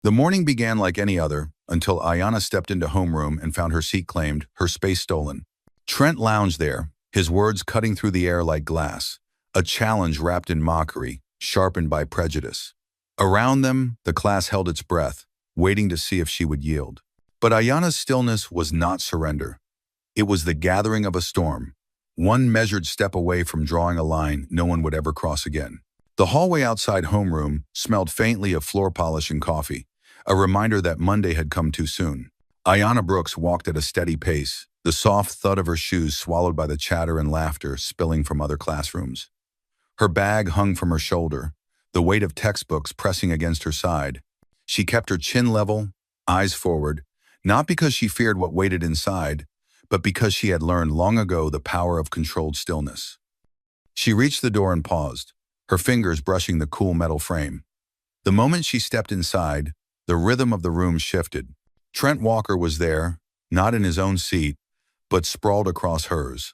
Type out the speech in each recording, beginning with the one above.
The morning began like any other, until Ayanna stepped into homeroom and found her seat claimed, her space stolen. Trent lounged there, his words cutting through the air like glass, a challenge wrapped in mockery, sharpened by prejudice. Around them, the class held its breath, waiting to see if she would yield. But Ayanna's stillness was not surrender. It was the gathering of a storm, one measured step away from drawing a line no one would ever cross again. The hallway outside homeroom smelled faintly of floor polish and coffee, a reminder that Monday had come too soon. Ayanna Brooks walked at a steady pace, the soft thud of her shoes swallowed by the chatter and laughter spilling from other classrooms. Her bag hung from her shoulder, the weight of textbooks pressing against her side. She kept her chin level, eyes forward, not because she feared what waited inside, but because she had learned long ago the power of controlled stillness. She reached the door and paused, her fingers brushing the cool metal frame. The moment she stepped inside, the rhythm of the room shifted. Trent Walker was there, not in his own seat, but sprawled across hers.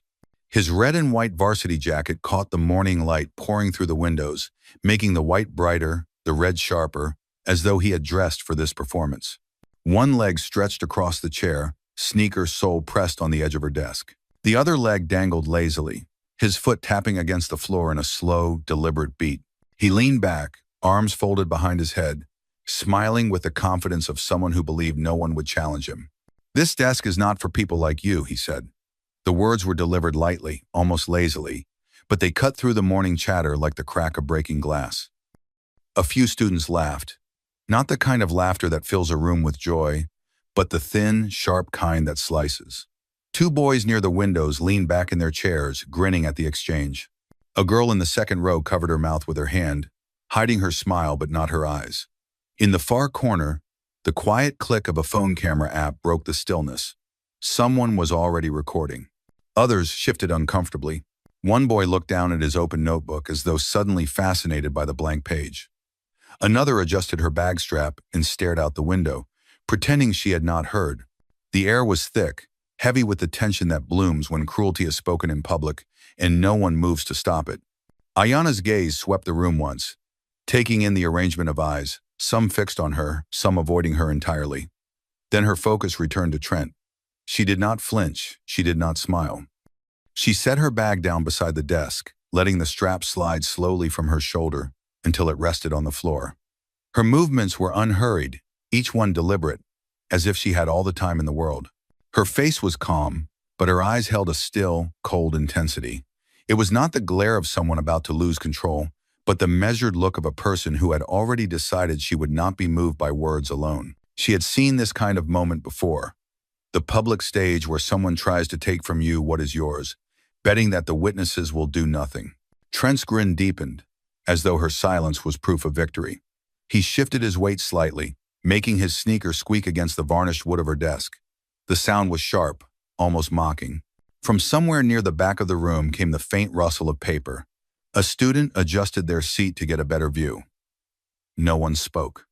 His red and white varsity jacket caught the morning light pouring through the windows, making the white brighter, the red sharper, as though he had dressed for this performance. One leg stretched across the chair, sneaker sole pressed on the edge of her desk. The other leg dangled lazily, his foot tapping against the floor in a slow, deliberate beat. He leaned back, arms folded behind his head, smiling with the confidence of someone who believed no one would challenge him. "This desk is not for people like you," he said. The words were delivered lightly, almost lazily, but they cut through the morning chatter like the crack of breaking glass. A few students laughed, not the kind of laughter that fills a room with joy, but the thin, sharp kind that slices. Two boys near the windows leaned back in their chairs, grinning at the exchange. A girl in the second row covered her mouth with her hand, hiding her smile but not her eyes. In the far corner, the quiet click of a phone camera app broke the stillness. Someone was already recording. Others shifted uncomfortably. One boy looked down at his open notebook as though suddenly fascinated by the blank page. Another adjusted her bag strap and stared out the window, pretending she had not heard. The air was thick, heavy with the tension that blooms when cruelty is spoken in public and no one moves to stop it. Ayanna's gaze swept the room once, taking in the arrangement of eyes, some fixed on her, some avoiding her entirely. Then her focus returned to Trent. She did not flinch, she did not smile. She set her bag down beside the desk, letting the strap slide slowly from her shoulder until it rested on the floor. Her movements were unhurried, each one deliberate, as if she had all the time in the world. Her face was calm, but her eyes held a still, cold intensity. It was not the glare of someone about to lose control, but the measured look of a person who had already decided she would not be moved by words alone. She had seen this kind of moment before. The public stage where someone tries to take from you what is yours, betting that the witnesses will do nothing. Trent's grin deepened, as though her silence was proof of victory. He shifted his weight slightly, making his sneaker squeak against the varnished wood of her desk. The sound was sharp, almost mocking. From somewhere near the back of the room came the faint rustle of paper. A student adjusted their seat to get a better view. No one spoke.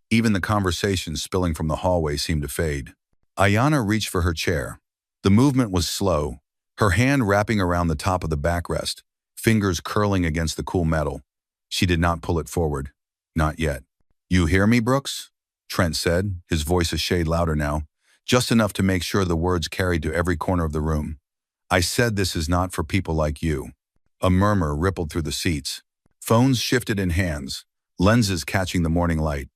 Even the conversations spilling from the hallway seemed to fade. Ayanna reached for her chair. The movement was slow, her hand wrapping around the top of the backrest, fingers curling against the cool metal. She did not pull it forward. Not yet. "You hear me, Brooks?" Trent said, his voice a shade louder now, just enough to make sure the words carried to every corner of the room. "I said this is not for people like you." A murmur rippled through the seats. Phones shifted in hands, lenses catching the morning light.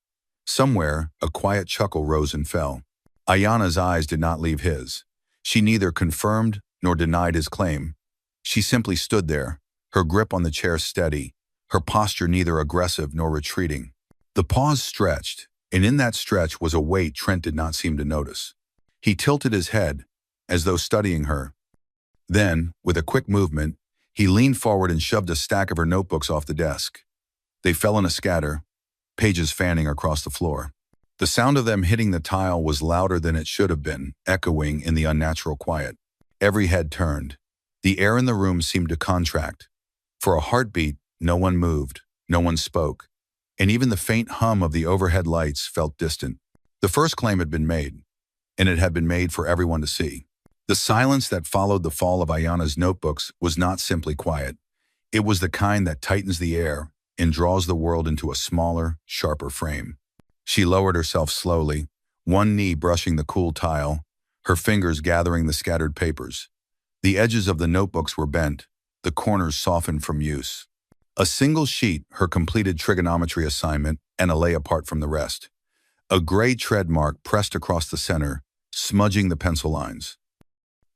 Somewhere, a quiet chuckle rose and fell. Ayanna's eyes did not leave his. She neither confirmed nor denied his claim. She simply stood there, her grip on the chair steady, her posture neither aggressive nor retreating. The pause stretched, and in that stretch was a weight Trent did not seem to notice. He tilted his head, as though studying her. Then, with a quick movement, he leaned forward and shoved a stack of her notebooks off the desk. They fell in a scatter, pages fanning across the floor. The sound of them hitting the tile was louder than it should have been, echoing in the unnatural quiet. Every head turned. The air in the room seemed to contract. For a heartbeat, no one moved, no one spoke, and even the faint hum of the overhead lights felt distant. The first claim had been made, and it had been made for everyone to see. The silence that followed the fall of Ayanna's notebooks was not simply quiet. It was the kind that tightens the air and draws the world into a smaller, sharper frame. She lowered herself slowly, one knee brushing the cool tile, her fingers gathering the scattered papers. The edges of the notebooks were bent, the corners softened from use. A single sheet, her completed trigonometry assignment, and a lay apart from the rest. A gray tread mark pressed across the center, smudging the pencil lines.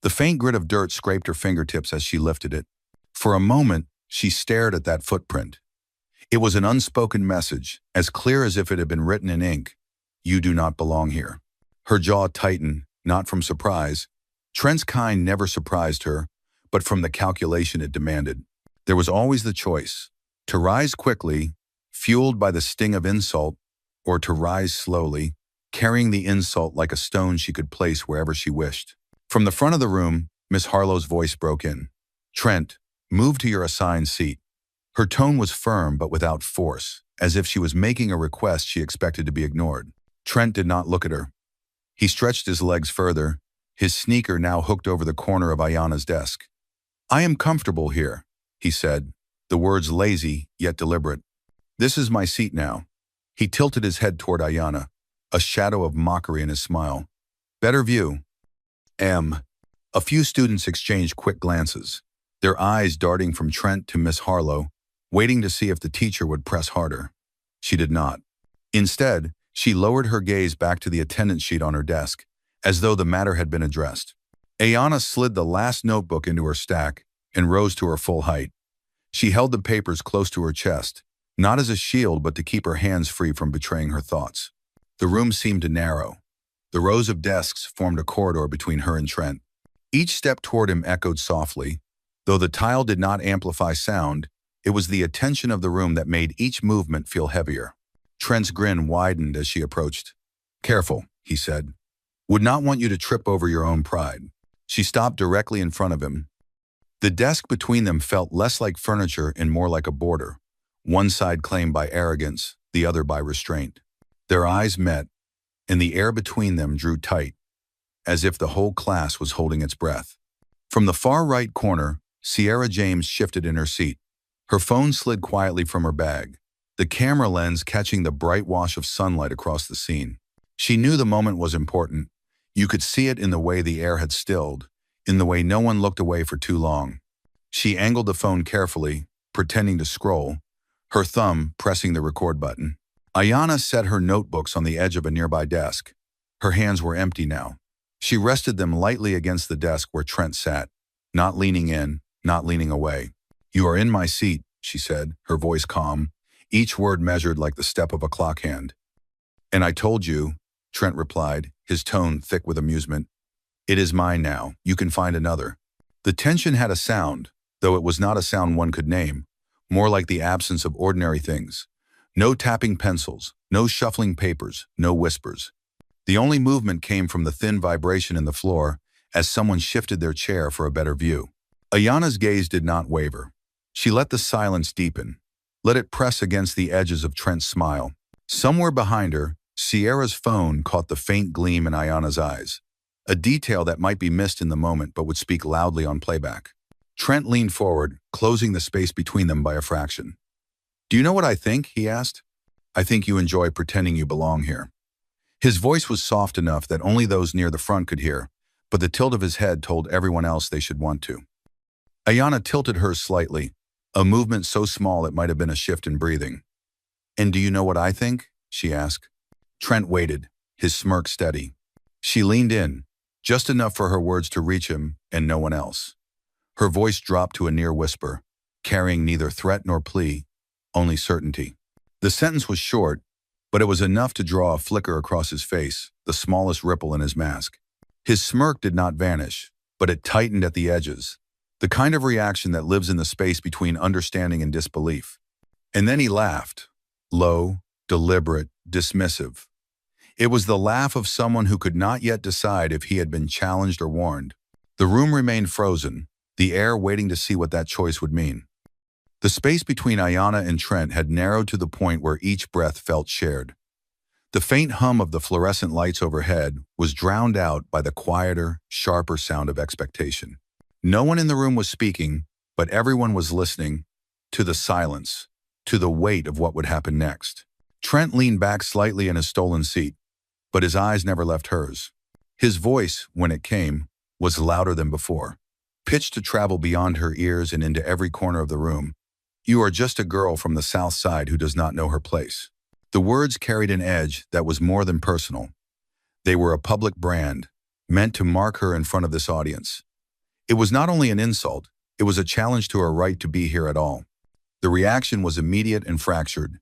The faint grit of dirt scraped her fingertips as she lifted it. For a moment, she stared at that footprint. It was an unspoken message, as clear as if it had been written in ink. You do not belong here. Her jaw tightened, not from surprise. Trent's kind never surprised her, but from the calculation it demanded. There was always the choice, to rise quickly, fueled by the sting of insult, or to rise slowly, carrying the insult like a stone she could place wherever she wished. From the front of the room, Miss Harlow's voice broke in. Trent, move to your assigned seat. Her tone was firm but without force, as if she was making a request she expected to be ignored. Trent did not look at her. He stretched his legs further, his sneaker now hooked over the corner of Ayana's desk. I am comfortable here, he said, the words lazy yet deliberate. This is my seat now. He tilted his head toward Ayana, a shadow of mockery in his smile. Better view. A few students exchanged quick glances, their eyes darting from Trent to Miss Harlow, waiting to see if the teacher would press harder. She did not. Instead, she lowered her gaze back to the attendance sheet on her desk, as though the matter had been addressed. Ayana slid the last notebook into her stack and rose to her full height. She held the papers close to her chest, not as a shield but to keep her hands free from betraying her thoughts. The room seemed to narrow. The rows of desks formed a corridor between her and Trent. Each step toward him echoed softly. Though the tile did not amplify sound, it was the attention of the room that made each movement feel heavier. Trent's grin widened as she approached. Careful, he said. Would not want you to trip over your own pride. She stopped directly in front of him. The desk between them felt less like furniture and more like a border, one side claimed by arrogance, the other by restraint. Their eyes met, and the air between them drew tight, as if the whole class was holding its breath. From the far right corner, Sierra James shifted in her seat. Her phone slid quietly from her bag, the camera lens catching the bright wash of sunlight across the scene. She knew the moment was important. You could see it in the way the air had stilled, in the way no one looked away for too long. She angled the phone carefully, pretending to scroll, her thumb pressing the record button. Ayana set her notebooks on the edge of a nearby desk. Her hands were empty now. She rested them lightly against the desk where Trent sat, not leaning in, not leaning away. You are in my seat, she said, her voice calm, each word measured like the step of a clock hand. And I told you, Trent replied, his tone thick with amusement. It is mine now. You can find another. The tension had a sound, though it was not a sound one could name, more like the absence of ordinary things. No tapping pencils, no shuffling papers, no whispers. The only movement came from the thin vibration in the floor as someone shifted their chair for a better view. Ayana's gaze did not waver. She let the silence deepen, let it press against the edges of Trent's smile. Somewhere behind her, Sierra's phone caught the faint gleam in Ayana's eyes, a detail that might be missed in the moment but would speak loudly on playback. Trent leaned forward, closing the space between them by a fraction. Do you know what I think? He asked. I think you enjoy pretending you belong here. His voice was soft enough that only those near the front could hear, but the tilt of his head told everyone else they should want to. Ayana tilted hers slightly, a movement so small it might have been a shift in breathing. And do you know what I think? She asked. Trent waited, his smirk steady. She leaned in, just enough for her words to reach him and no one else. Her voice dropped to a near whisper, carrying neither threat nor plea, only certainty. The sentence was short, but it was enough to draw a flicker across his face, the smallest ripple in his mask. His smirk did not vanish, but it tightened at the edges, the kind of reaction that lives in the space between understanding and disbelief. And then he laughed, low, deliberate, dismissive. It was the laugh of someone who could not yet decide if he had been challenged or warned. The room remained frozen, the air waiting to see what that choice would mean. The space between Ayana and Trent had narrowed to the point where each breath felt shared. The faint hum of the fluorescent lights overhead was drowned out by the quieter, sharper sound of expectation. No one in the room was speaking, but everyone was listening, to the silence, to the weight of what would happen next. Trent leaned back slightly in his stolen seat, but his eyes never left hers. His voice, when it came, was louder than before, pitched to travel beyond her ears and into every corner of the room. You are just a girl from the South Side who does not know her place. The words carried an edge that was more than personal. They were a public brand, meant to mark her in front of this audience. It was not only an insult, it was a challenge to her right to be here at all. The reaction was immediate and fractured.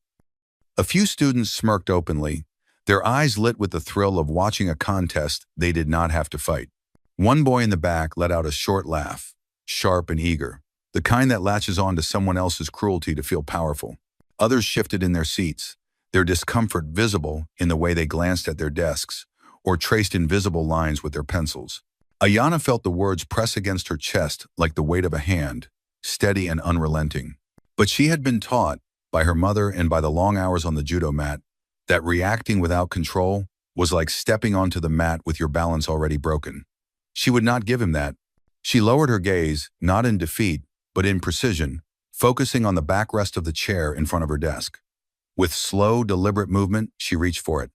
A few students smirked openly, their eyes lit with the thrill of watching a contest they did not have to fight. One boy in the back let out a short laugh, sharp and eager, the kind that latches on to someone else's cruelty to feel powerful. Others shifted in their seats, their discomfort visible in the way they glanced at their desks or traced invisible lines with their pencils. Ayanna felt the words press against her chest like the weight of a hand, steady and unrelenting. But she had been taught, by her mother and by the long hours on the judo mat, that reacting without control was like stepping onto the mat with your balance already broken. She would not give him that. She lowered her gaze, not in defeat, but in precision, focusing on the backrest of the chair in front of her desk. With slow, deliberate movement, she reached for it.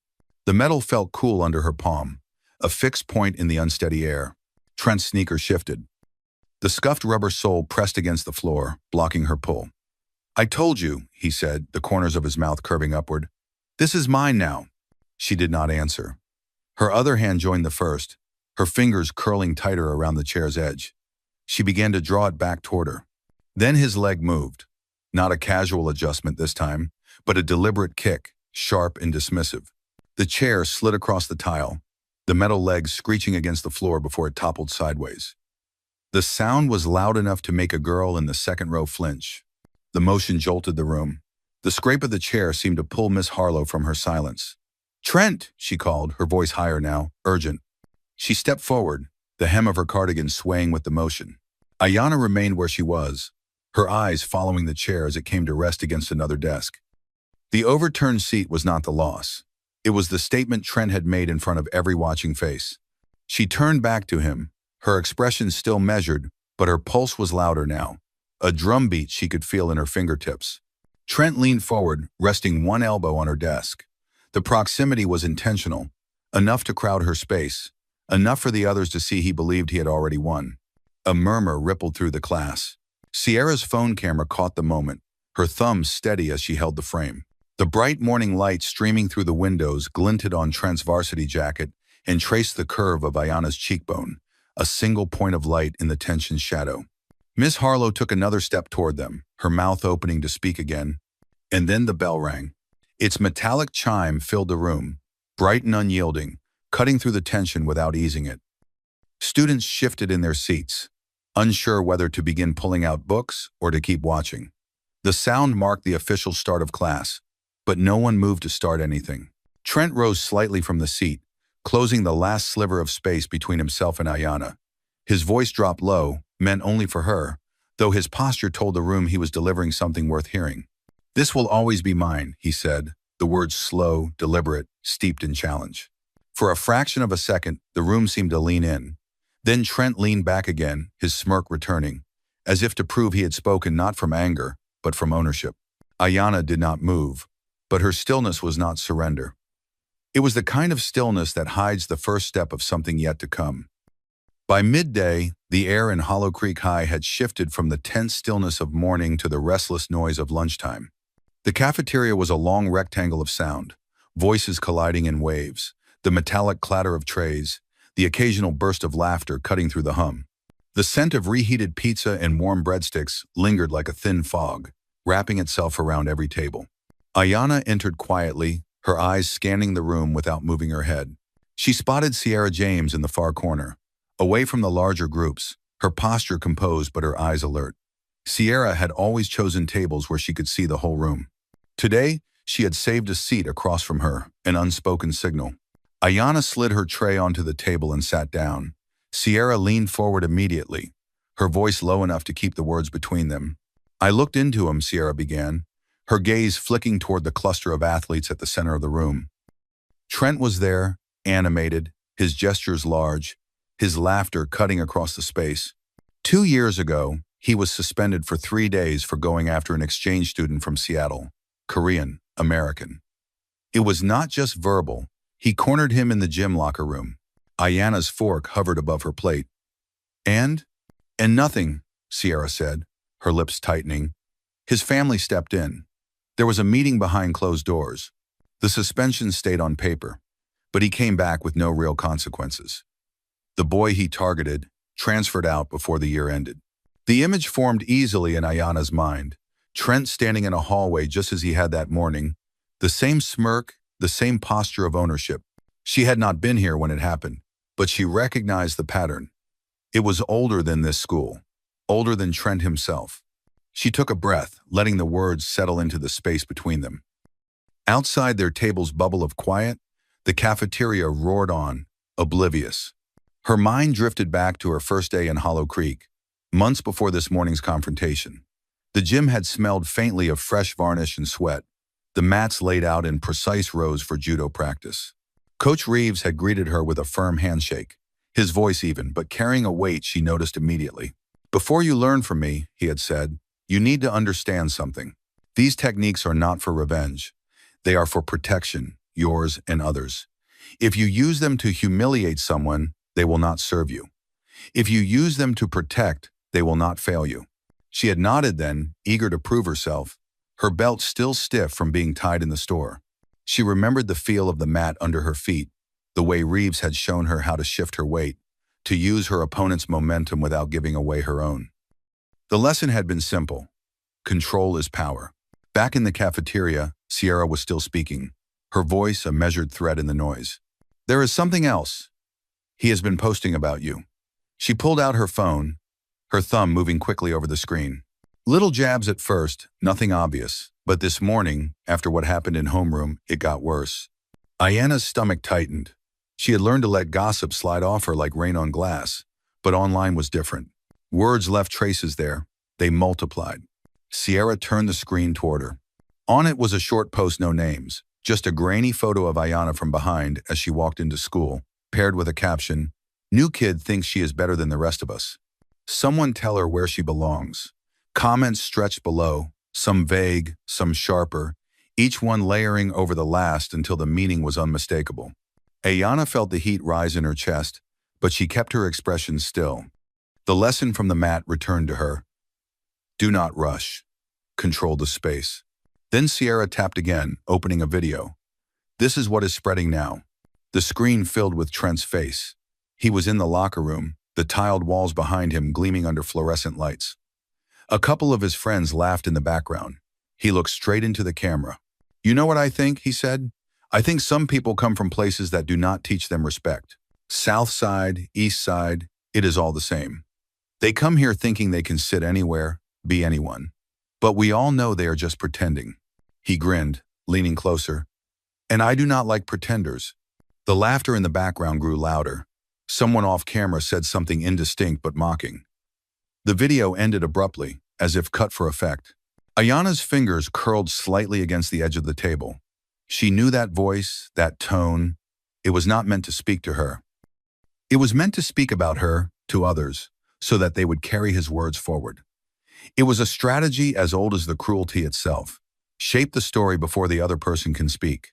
The metal felt cool under her palm, a fixed point in the unsteady air. Trent's sneaker shifted. The scuffed rubber sole pressed against the floor, blocking her pull. I told you, he said, the corners of his mouth curving upward. This is mine now. She did not answer. Her other hand joined the first, her fingers curling tighter around the chair's edge. She began to draw it back toward her. Then his leg moved. Not a casual adjustment this time, but a deliberate kick, sharp and dismissive. The chair slid across the tile, the metal legs screeching against the floor before it toppled sideways. The sound was loud enough to make a girl in the second row flinch. The motion jolted the room. The scrape of the chair seemed to pull Miss Harlow from her silence. Trent, she called, her voice higher now, urgent. She stepped forward, the hem of her cardigan swaying with the motion. Ayanna remained where she was, her eyes following the chair as it came to rest against another desk. The overturned seat was not the loss. It was the statement Trent had made in front of every watching face. She turned back to him, her expression still measured, but her pulse was louder now, a drumbeat she could feel in her fingertips. Trent leaned forward, resting one elbow on her desk. The proximity was intentional, enough to crowd her space, enough for the others to see he believed he had already won. A murmur rippled through the class. Sierra's phone camera caught the moment, her thumb steady as she held the frame. The bright morning light streaming through the windows glinted on Trent's varsity jacket and traced the curve of Ayanna's cheekbone, a single point of light in the tensioned shadow. Miss Harlow took another step toward them, her mouth opening to speak again. And then the bell rang. Its metallic chime filled the room, bright and unyielding, cutting through the tension without easing it. Students shifted in their seats, unsure whether to begin pulling out books or to keep watching. The sound marked the official start of class, but no one moved to start anything. Trent rose slightly from the seat, closing the last sliver of space between himself and Ayanna. His voice dropped low, meant only for her, though his posture told the room he was delivering something worth hearing. This will always be mine, he said, the words slow, deliberate, steeped in challenge. For a fraction of a second, the room seemed to lean in. Then Trent leaned back again, his smirk returning, as if to prove he had spoken not from anger, but from ownership. Ayanna did not move, but her stillness was not surrender. It was the kind of stillness that hides the first step of something yet to come. By midday, the air in Hollow Creek High had shifted from the tense stillness of morning to the restless noise of lunchtime. The cafeteria was a long rectangle of sound, voices colliding in waves, the metallic clatter of trays, the occasional burst of laughter cutting through the hum. The scent of reheated pizza and warm breadsticks lingered like a thin fog, wrapping itself around every table. Ayanna entered quietly, her eyes scanning the room without moving her head. She spotted Sierra James in the far corner, away from the larger groups, her posture composed but her eyes alert. Sierra had always chosen tables where she could see the whole room. Today, she had saved a seat across from her, an unspoken signal. Ayanna slid her tray onto the table and sat down. Sierra leaned forward immediately, her voice low enough to keep the words between them. I looked into him, Sierra began, her gaze flicking toward the cluster of athletes at the center of the room. Trent was there, animated, his gestures large, his laughter cutting across the space. 2 years ago, he was suspended for 3 days for going after an exchange student from Seattle, Korean, American. It was not just verbal. He cornered him in the gym locker room. Ayana's fork hovered above her plate. And? And nothing, Sierra said, her lips tightening. His family stepped in. There was a meeting behind closed doors. The suspension stayed on paper, but he came back with no real consequences. The boy he targeted transferred out before the year ended. The image formed easily in Ayana's mind. Trent standing in a hallway just as he had that morning. The same smirk, the same posture of ownership. She had not been here when it happened, but she recognized the pattern. It was older than this school, older than Trent himself. She took a breath, letting the words settle into the space between them. Outside their table's bubble of quiet, the cafeteria roared on, oblivious. Her mind drifted back to her first day in Hollow Creek, months before this morning's confrontation. The gym had smelled faintly of fresh varnish and sweat, the mats laid out in precise rows for judo practice. Coach Reeves had greeted her with a firm handshake, his voice even, but carrying a weight she noticed immediately. "Before you learn from me," he had said, "you need to understand something. These techniques are not for revenge. They are for protection, yours and others. If you use them to humiliate someone, they will not serve you. If you use them to protect, they will not fail you." She had nodded then, eager to prove herself, her belt still stiff from being tied in the store. She remembered the feel of the mat under her feet, the way Reeves had shown her how to shift her weight, to use her opponent's momentum without giving away her own. The lesson had been simple. Control is power. Back in the cafeteria, Sierra was still speaking, her voice a measured thread in the noise. "There is something else. He has been posting about you." She pulled out her phone, her thumb moving quickly over the screen. Little jabs at first, nothing obvious, but this morning, after what happened in homeroom, it got worse. Ayana's stomach tightened. She had learned to let gossip slide off her like rain on glass, but online was different. Words left traces there. They multiplied. Sierra turned the screen toward her. On it was a short post, no names, just a grainy photo of Ayana from behind as she walked into school, paired with a caption, "New kid thinks she is better than the rest of us. Someone tell her where she belongs." Comments stretched below, some vague, some sharper, each one layering over the last until the meaning was unmistakable. Ayana felt the heat rise in her chest, but she kept her expression still. The lesson from the mat returned to her. Do not rush. Control the space. Then Sierra tapped again, opening a video. This is what is spreading now. The screen filled with Trent's face. He was in the locker room, the tiled walls behind him gleaming under fluorescent lights. A couple of his friends laughed in the background. He looked straight into the camera. "You know what I think?" he said. "I think some people come from places that do not teach them respect. South side, east side, it is all the same. They come here thinking they can sit anywhere, be anyone. But we all know they are just pretending." He grinned, leaning closer. "And I do not like pretenders." The laughter in the background grew louder. Someone off camera said something indistinct but mocking. The video ended abruptly, as if cut for effect. Ayana's fingers curled slightly against the edge of the table. She knew that voice, that tone. It was not meant to speak to her. It was meant to speak about her, to others, so that they would carry his words forward. It was a strategy as old as the cruelty itself. Shape the story before the other person can speak.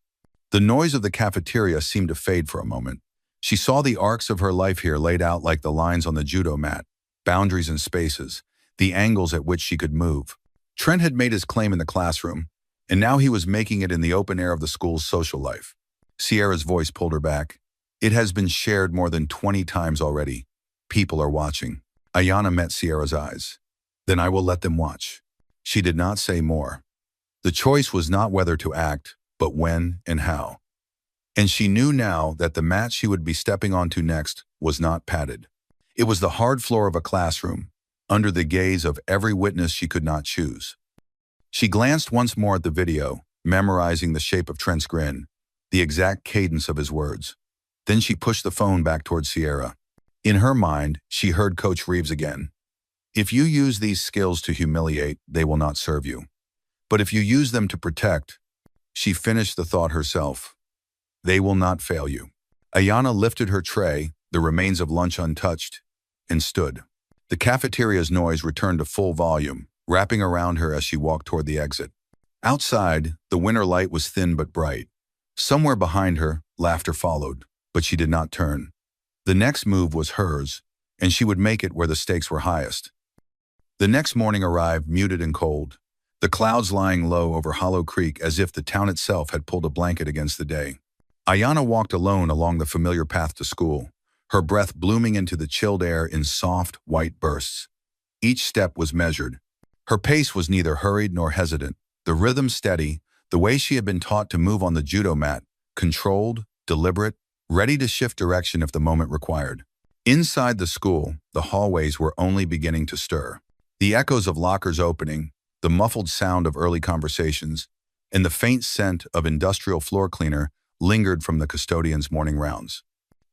The noise of the cafeteria seemed to fade for a moment. She saw the arcs of her life here laid out like the lines on the judo mat, boundaries and spaces, the angles at which she could move. Trent had made his claim in the classroom, and now he was making it in the open air of the school's social life. Sierra's voice pulled her back. "It has been shared more than 20 times already. People are watching." Ayana met Sierra's eyes. "Then I will let them watch." She did not say more. The choice was not whether to act, but when and how. And she knew now that the mat she would be stepping onto next was not padded. It was the hard floor of a classroom, under the gaze of every witness she could not choose. She glanced once more at the video, memorizing the shape of Trent's grin, the exact cadence of his words. Then she pushed the phone back toward Sierra. In her mind, she heard Coach Reeves again. "If you use these skills to humiliate, they will not serve you. But if you use them to protect," she finished the thought herself, "they will not fail you." Ayana lifted her tray, the remains of lunch untouched, and stood. The cafeteria's noise returned to full volume, wrapping around her as she walked toward the exit. Outside, the winter light was thin but bright. Somewhere behind her, laughter followed, but she did not turn. The next move was hers, and she would make it where the stakes were highest. The next morning arrived muted and cold, the clouds lying low over Hollow Creek as if the town itself had pulled a blanket against the day. Ayanna walked alone along the familiar path to school, her breath blooming into the chilled air in soft, white bursts. Each step was measured. Her pace was neither hurried nor hesitant, the rhythm steady, the way she had been taught to move on the judo mat, controlled, deliberate, ready to shift direction if the moment required. Inside the school, the hallways were only beginning to stir. The echoes of lockers opening, the muffled sound of early conversations, and the faint scent of industrial floor cleaner lingered from the custodian's morning rounds.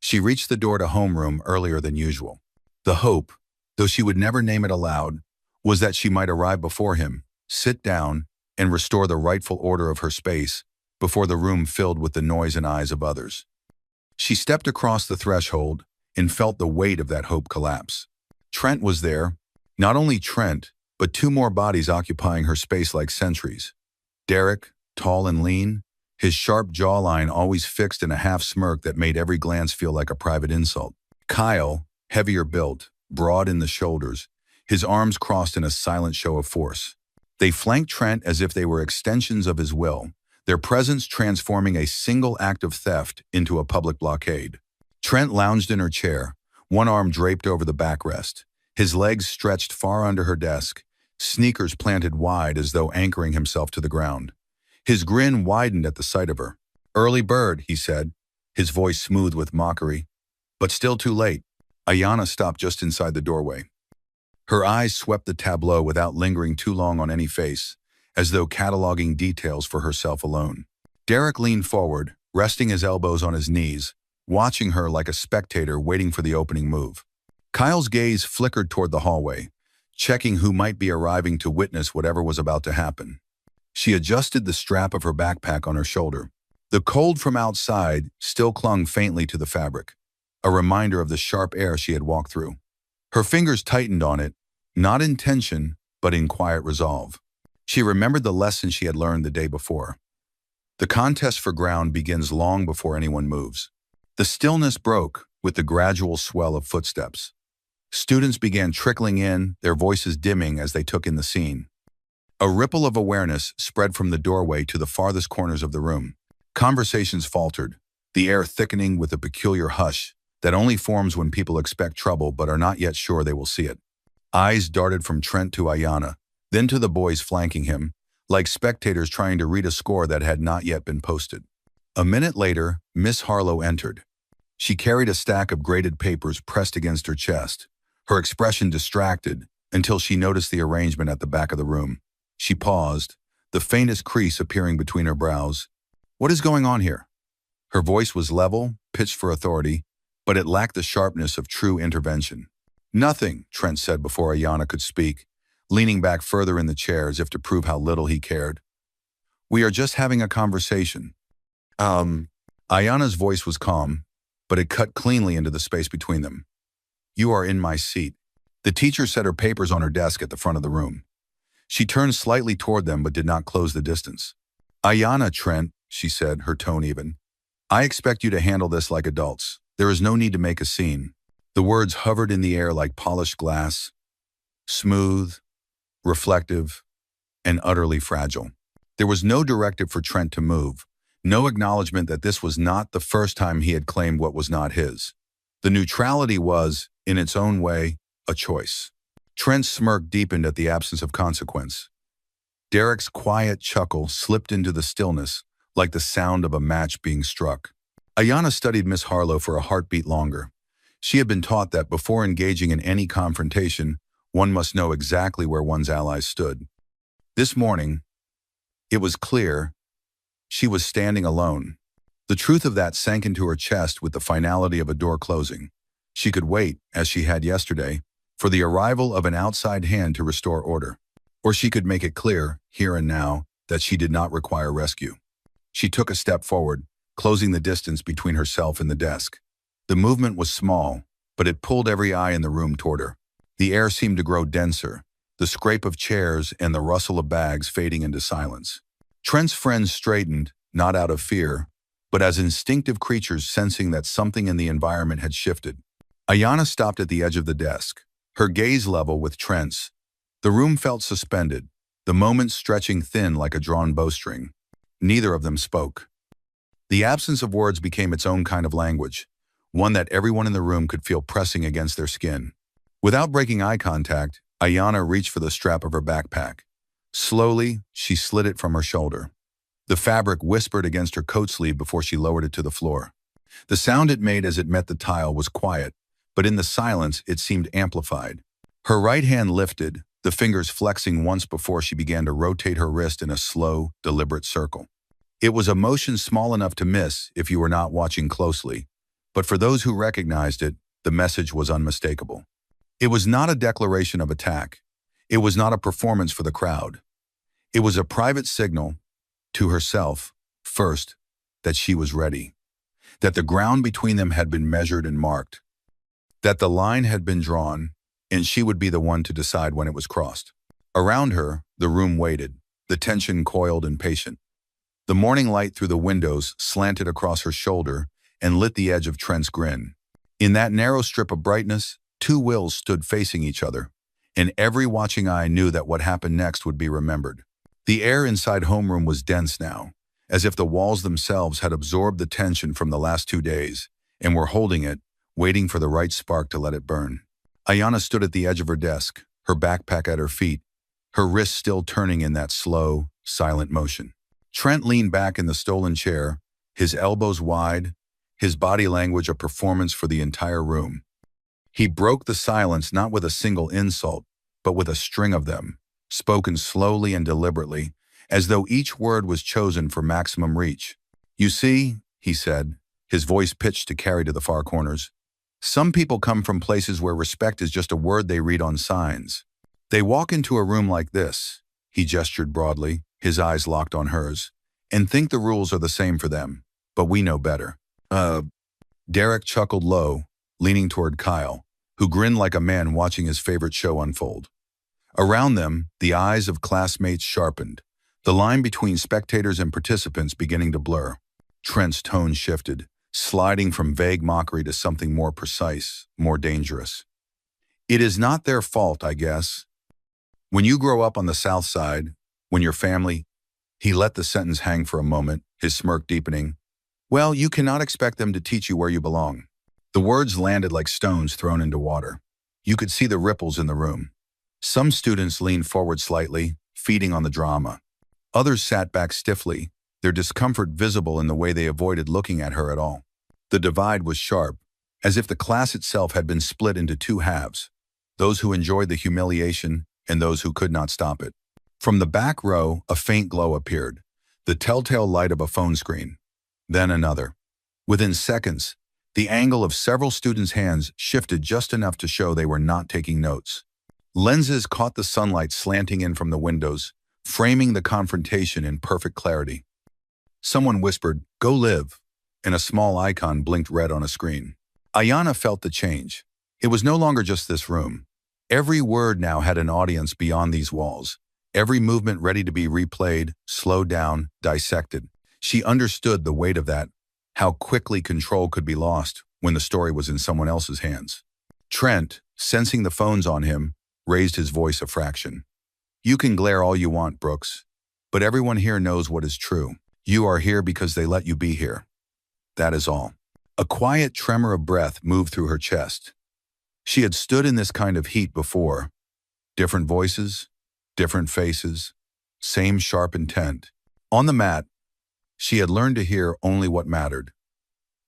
She reached the door to homeroom earlier than usual. The hope, though she would never name it aloud, was that she might arrive before him, sit down, and restore the rightful order of her space before the room filled with the noise and eyes of others. She stepped across the threshold and felt the weight of that hope collapse. Trent was there, not only Trent, but two more bodies occupying her space like sentries. Derek, tall and lean, his sharp jawline always fixed in a half smirk that made every glance feel like a private insult. Kyle, heavier built, broad in the shoulders, his arms crossed in a silent show of force. They flanked Trent as if they were extensions of his will, their presence transforming a single act of theft into a public blockade. Trent lounged in her chair, one arm draped over the backrest, his legs stretched far under her desk, sneakers planted wide as though anchoring himself to the ground. His grin widened at the sight of her. "Early bird," he said, his voice smooth with mockery. "But still too late." Ayanna stopped just inside the doorway. Her eyes swept the tableau without lingering too long on any face, as though cataloging details for herself alone. Derek leaned forward, resting his elbows on his knees, watching her like a spectator waiting for the opening move. Kyle's gaze flickered toward the hallway, checking who might be arriving to witness whatever was about to happen. She adjusted the strap of her backpack on her shoulder. The cold from outside still clung faintly to the fabric, a reminder of the sharp air she had walked through. Her fingers tightened on it, not in tension, but in quiet resolve. She remembered the lesson she had learned the day before. The contest for ground begins long before anyone moves. The stillness broke with the gradual swell of footsteps. Students began trickling in, their voices dimming as they took in the scene. A ripple of awareness spread from the doorway to the farthest corners of the room. Conversations faltered, the air thickening with a peculiar hush that only forms when people expect trouble but are not yet sure they will see it. Eyes darted from Trent to Ayanna, then to the boys flanking him, like spectators trying to read a score that had not yet been posted. A minute later, Miss Harlow entered. She carried a stack of graded papers pressed against her chest, her expression distracted until she noticed the arrangement at the back of the room. She paused, the faintest crease appearing between her brows. "What is going on here?" Her voice was level, pitched for authority, but it lacked the sharpness of true intervention. "Nothing," Trent said before Ayanna could speak, leaning back further in the chair as if to prove how little he cared. "We are just having a conversation." Ayanna's voice was calm, but it cut cleanly into the space between them. "You are in my seat." The teacher set her papers on her desk at the front of the room. She turned slightly toward them but did not close the distance. "Ayanna, Trent," she said, her tone even. "I expect you to handle this like adults. There is no need to make a scene." The words hovered in the air like polished glass, smooth, reflective, and utterly fragile. There was no directive for Trent to move, no acknowledgement that this was not the first time he had claimed what was not his. The neutrality was, in its own way, a choice. Trent's smirk deepened at the absence of consequence. Derek's quiet chuckle slipped into the stillness, like the sound of a match being struck. Ayanna studied Miss Harlow for a heartbeat longer. She had been taught that before engaging in any confrontation, one must know exactly where one's allies stood. This morning, it was clear she was standing alone. The truth of that sank into her chest with the finality of a door closing. She could wait, as she had yesterday, for the arrival of an outside hand to restore order. Or she could make it clear, here and now, that she did not require rescue. She took a step forward, closing the distance between herself and the desk. The movement was small, but it pulled every eye in the room toward her. The air seemed to grow denser, the scrape of chairs and the rustle of bags fading into silence. Trent's friends straightened, not out of fear, but as instinctive creatures sensing that something in the environment had shifted. Ayanna stopped at the edge of the desk, her gaze level with Trent's. The room felt suspended, the moments stretching thin like a drawn bowstring. Neither of them spoke. The absence of words became its own kind of language, one that everyone in the room could feel pressing against their skin. Without breaking eye contact, Ayanna reached for the strap of her backpack. Slowly, she slid it from her shoulder. The fabric whispered against her coat sleeve before she lowered it to the floor. The sound it made as it met the tile was quiet, but in the silence it seemed amplified. Her right hand lifted, the fingers flexing once before she began to rotate her wrist in a slow, deliberate circle. It was a motion small enough to miss if you were not watching closely, but for those who recognized it, the message was unmistakable. It was not a declaration of attack. It was not a performance for the crowd. It was a private signal, to herself, first, that she was ready, that the ground between them had been measured and marked, that the line had been drawn, and she would be the one to decide when it was crossed. Around her, the room waited, the tension coiled and patient. The morning light through the windows slanted across her shoulder and lit the edge of Trent's grin. In that narrow strip of brightness, two wills stood facing each other, and every watching eye knew that what happened next would be remembered. The air inside homeroom was dense now, as if the walls themselves had absorbed the tension from the last 2 days, and were holding it, waiting for the right spark to let it burn. Ayanna stood at the edge of her desk, her backpack at her feet, her wrists still turning in that slow, silent motion. Trent leaned back in the stolen chair, his elbows wide, his body language a performance for the entire room. He broke the silence not with a single insult, but with a string of them, spoken slowly and deliberately, as though each word was chosen for maximum reach. "You see," he said, his voice pitched to carry to the far corners, "some people come from places where respect is just a word they read on signs. They walk into a room like this," he gestured broadly, his eyes locked on hers, "and think the rules are the same for them, but we know better." Derek chuckled low, leaning toward Kyle, who grinned like a man watching his favorite show unfold. Around them, the eyes of classmates sharpened, the line between spectators and participants beginning to blur. Trent's tone shifted, sliding from vague mockery to something more precise, more dangerous. "It is not their fault, I guess. When you grow up on the South Side, when your family—" He let the sentence hang for a moment, his smirk deepening. "Well, you cannot expect them to teach you where you belong." The words landed like stones thrown into water. You could see the ripples in the room. Some students leaned forward slightly, feeding on the drama. Others sat back stiffly, their discomfort visible in the way they avoided looking at her at all. The divide was sharp, as if the class itself had been split into two halves, those who enjoyed the humiliation and those who could not stop it. From the back row, a faint glow appeared, the telltale light of a phone screen. Then another. Within seconds, the angle of several students' hands shifted just enough to show they were not taking notes. Lenses caught the sunlight slanting in from the windows, framing the confrontation in perfect clarity. Someone whispered, "Go live," and a small icon blinked red on a screen. Ayanna felt the change. It was no longer just this room. Every word now had an audience beyond these walls, every movement ready to be replayed, slowed down, dissected. She understood the weight of that, how quickly control could be lost when the story was in someone else's hands. Trent, sensing the phones on him, raised his voice a fraction. "You can glare all you want, Brooks, but everyone here knows what is true. You are here because they let you be here. That is all." A quiet tremor of breath moved through her chest. She had stood in this kind of heat before. Different voices, different faces, same sharp intent. On the mat, she had learned to hear only what mattered.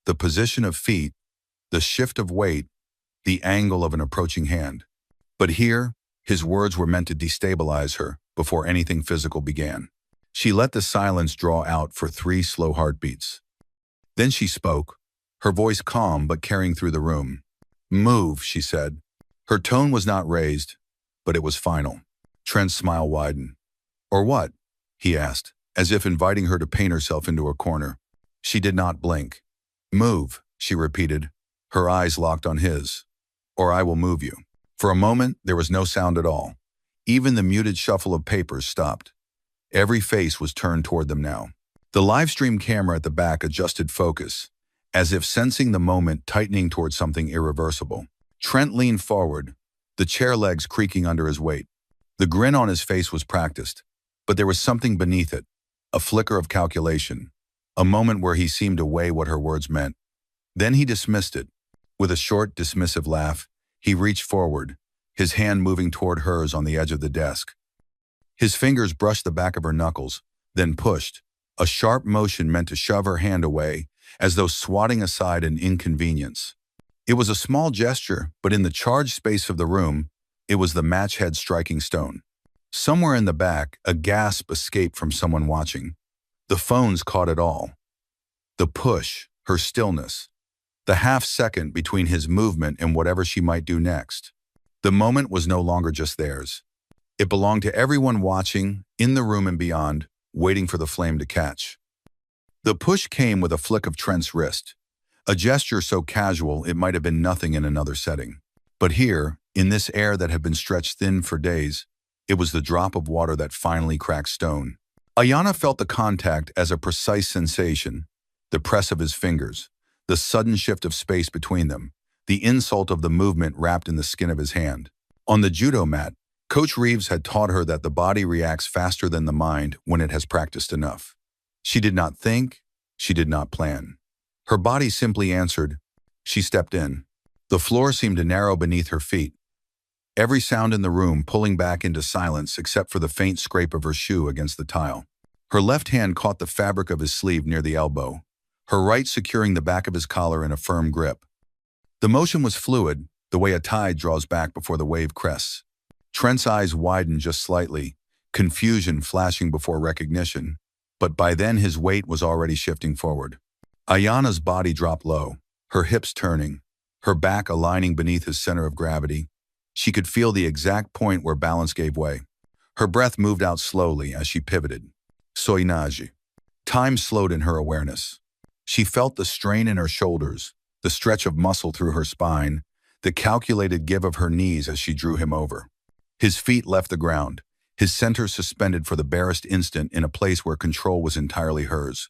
The position of feet, the shift of weight, the angle of an approaching hand. But here, his words were meant to destabilize her before anything physical began. She let the silence draw out for 3 slow heartbeats. Then she spoke, her voice calm but carrying through the room. "Move," she said. Her tone was not raised, but it was final. Trent's smile widened. "Or what?" he asked, as if inviting her to paint herself into a corner. She did not blink. "Move," she repeated, her eyes locked on his. "Or I will move you." For a moment, there was no sound at all. Even the muted shuffle of papers stopped. Every face was turned toward them now. The live stream camera at the back adjusted focus, as if sensing the moment tightening towards something irreversible. Trent leaned forward, the chair legs creaking under his weight. The grin on his face was practiced, but there was something beneath it, a flicker of calculation, a moment where he seemed to weigh what her words meant. Then he dismissed it. With a short, dismissive laugh, he reached forward, his hand moving toward hers on the edge of the desk. His fingers brushed the back of her knuckles, then pushed, a sharp motion meant to shove her hand away, as though swatting aside an inconvenience. It was a small gesture, but in the charged space of the room, it was the match head striking stone. Somewhere in the back, a gasp escaped from someone watching. The phones caught it all. The push, her stillness, the half-second between his movement and whatever she might do next. The moment was no longer just theirs. It belonged to everyone watching, in the room and beyond, waiting for the flame to catch. The push came with a flick of Trent's wrist, a gesture so casual it might have been nothing in another setting. But here, in this air that had been stretched thin for days, it was the drop of water that finally cracked stone. Ayanna felt the contact as a precise sensation, the press of his fingers, the sudden shift of space between them, the insult of the movement wrapped in the skin of his hand. On the judo mat, Coach Reeves had taught her that the body reacts faster than the mind when it has practiced enough. She did not think, she did not plan. Her body simply answered. She stepped in. The floor seemed to narrow beneath her feet, every sound in the room pulling back into silence except for the faint scrape of her shoe against the tile. Her left hand caught the fabric of his sleeve near the elbow, her right securing the back of his collar in a firm grip. The motion was fluid, the way a tide draws back before the wave crests. Trent's eyes widened just slightly, confusion flashing before recognition, but by then his weight was already shifting forward. Ayanna's body dropped low, her hips turning, her back aligning beneath his center of gravity. She could feel the exact point where balance gave way. Her breath moved out slowly as she pivoted. Soy nage. Time slowed in her awareness. She felt the strain in her shoulders, the stretch of muscle through her spine, the calculated give of her knees as she drew him over. His feet left the ground, his center suspended for the barest instant in a place where control was entirely hers.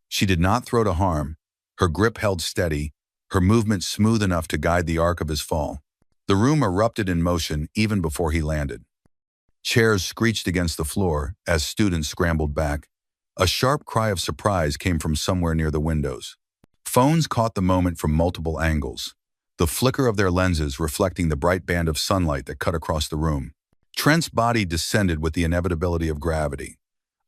She did not throw to harm, her grip held steady, her movement smooth enough to guide the arc of his fall. The room erupted in motion even before he landed. Chairs screeched against the floor as students scrambled back. A sharp cry of surprise came from somewhere near the windows. Phones caught the moment from multiple angles, the flicker of their lenses reflecting the bright band of sunlight that cut across the room. Trent's body descended with the inevitability of gravity.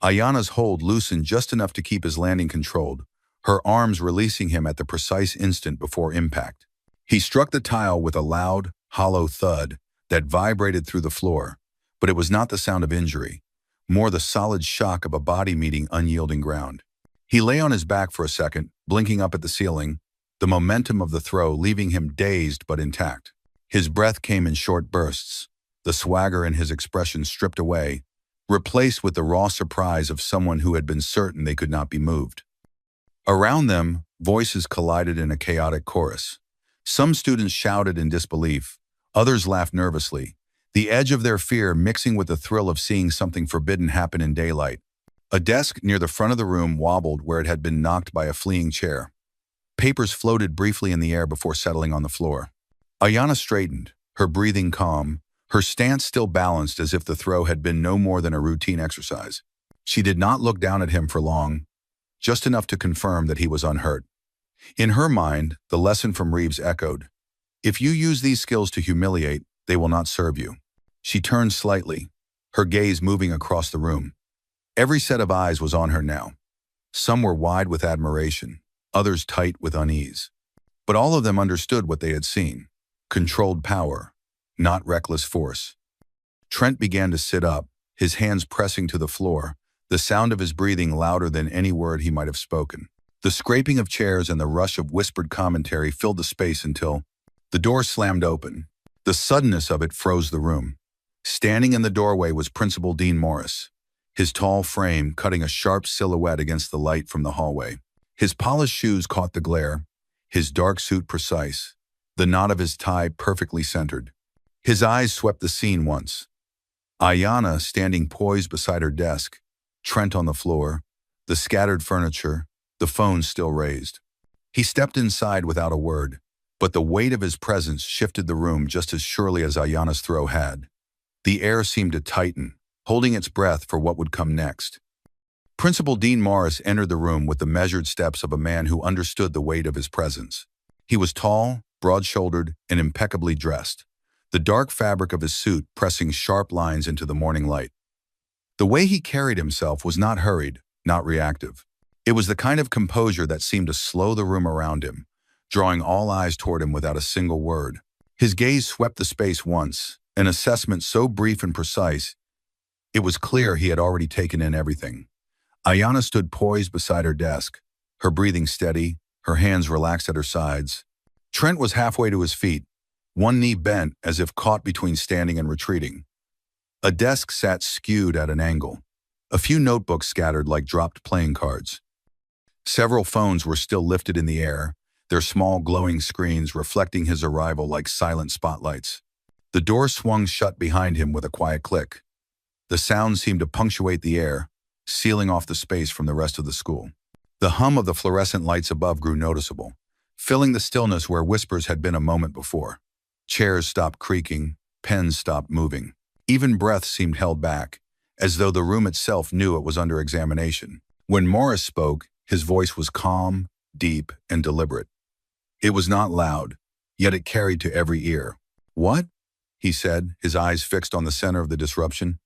Ayanna's hold loosened just enough to keep his landing controlled, her arms releasing him at the precise instant before impact. He struck the tile with a loud, hollow thud that vibrated through the floor, but it was not the sound of injury, more the solid shock of a body meeting unyielding ground. He lay on his back for a second, blinking up at the ceiling, the momentum of the throw leaving him dazed but intact. His breath came in short bursts, the swagger in his expression stripped away, replaced with the raw surprise of someone who had been certain they could not be moved. Around them, voices collided in a chaotic chorus. Some students shouted in disbelief, others laughed nervously, the edge of their fear mixing with the thrill of seeing something forbidden happen in daylight. A desk near the front of the room wobbled where it had been knocked by a fleeing chair. Papers floated briefly in the air before settling on the floor. Ayanna straightened, her breathing calm, her stance still balanced as if the throw had been no more than a routine exercise. She did not look down at him for long, just enough to confirm that he was unhurt. In her mind, the lesson from Reeves echoed. If you use these skills to humiliate, they will not serve you. She turned slightly, her gaze moving across the room. Every set of eyes was on her now. Some were wide with admiration, others tight with unease. But all of them understood what they had seen. Controlled power, not reckless force. Trent began to sit up, his hands pressing to the floor, the sound of his breathing louder than any word he might have spoken. The scraping of chairs and the rush of whispered commentary filled the space until the door slammed open. The suddenness of it froze the room. Standing in the doorway was Principal Dean Morris, his tall frame cutting a sharp silhouette against the light from the hallway. His polished shoes caught the glare, his dark suit precise, the knot of his tie perfectly centered. His eyes swept the scene once. Ayanna standing poised beside her desk, Trent on the floor, the scattered furniture, the phone still raised. He stepped inside without a word, but the weight of his presence shifted the room just as surely as Ayana's throw had. The air seemed to tighten, holding its breath for what would come next. Principal Dean Morris entered the room with the measured steps of a man who understood the weight of his presence. He was tall, broad-shouldered, and impeccably dressed, the dark fabric of his suit pressing sharp lines into the morning light. The way he carried himself was not hurried, not reactive. It was the kind of composure that seemed to slow the room around him, drawing all eyes toward him without a single word. His gaze swept the space once, an assessment so brief and precise, it was clear he had already taken in everything. Ayana stood poised beside her desk, her breathing steady, her hands relaxed at her sides. Trent was halfway to his feet, one knee bent as if caught between standing and retreating. A desk sat skewed at an angle, a few notebooks scattered like dropped playing cards. Several phones were still lifted in the air, their small glowing screens reflecting his arrival like silent spotlights. The door swung shut behind him with a quiet click. The sound seemed to punctuate the air, sealing off the space from the rest of the school. The hum of the fluorescent lights above grew noticeable, filling the stillness where whispers had been a moment before. Chairs stopped creaking, pens stopped moving. Even breath seemed held back, as though the room itself knew it was under examination. When Morris spoke, his voice was calm, deep, and deliberate. It was not loud, yet it carried to every ear. "What?" he said, his eyes fixed on the center of the disruption.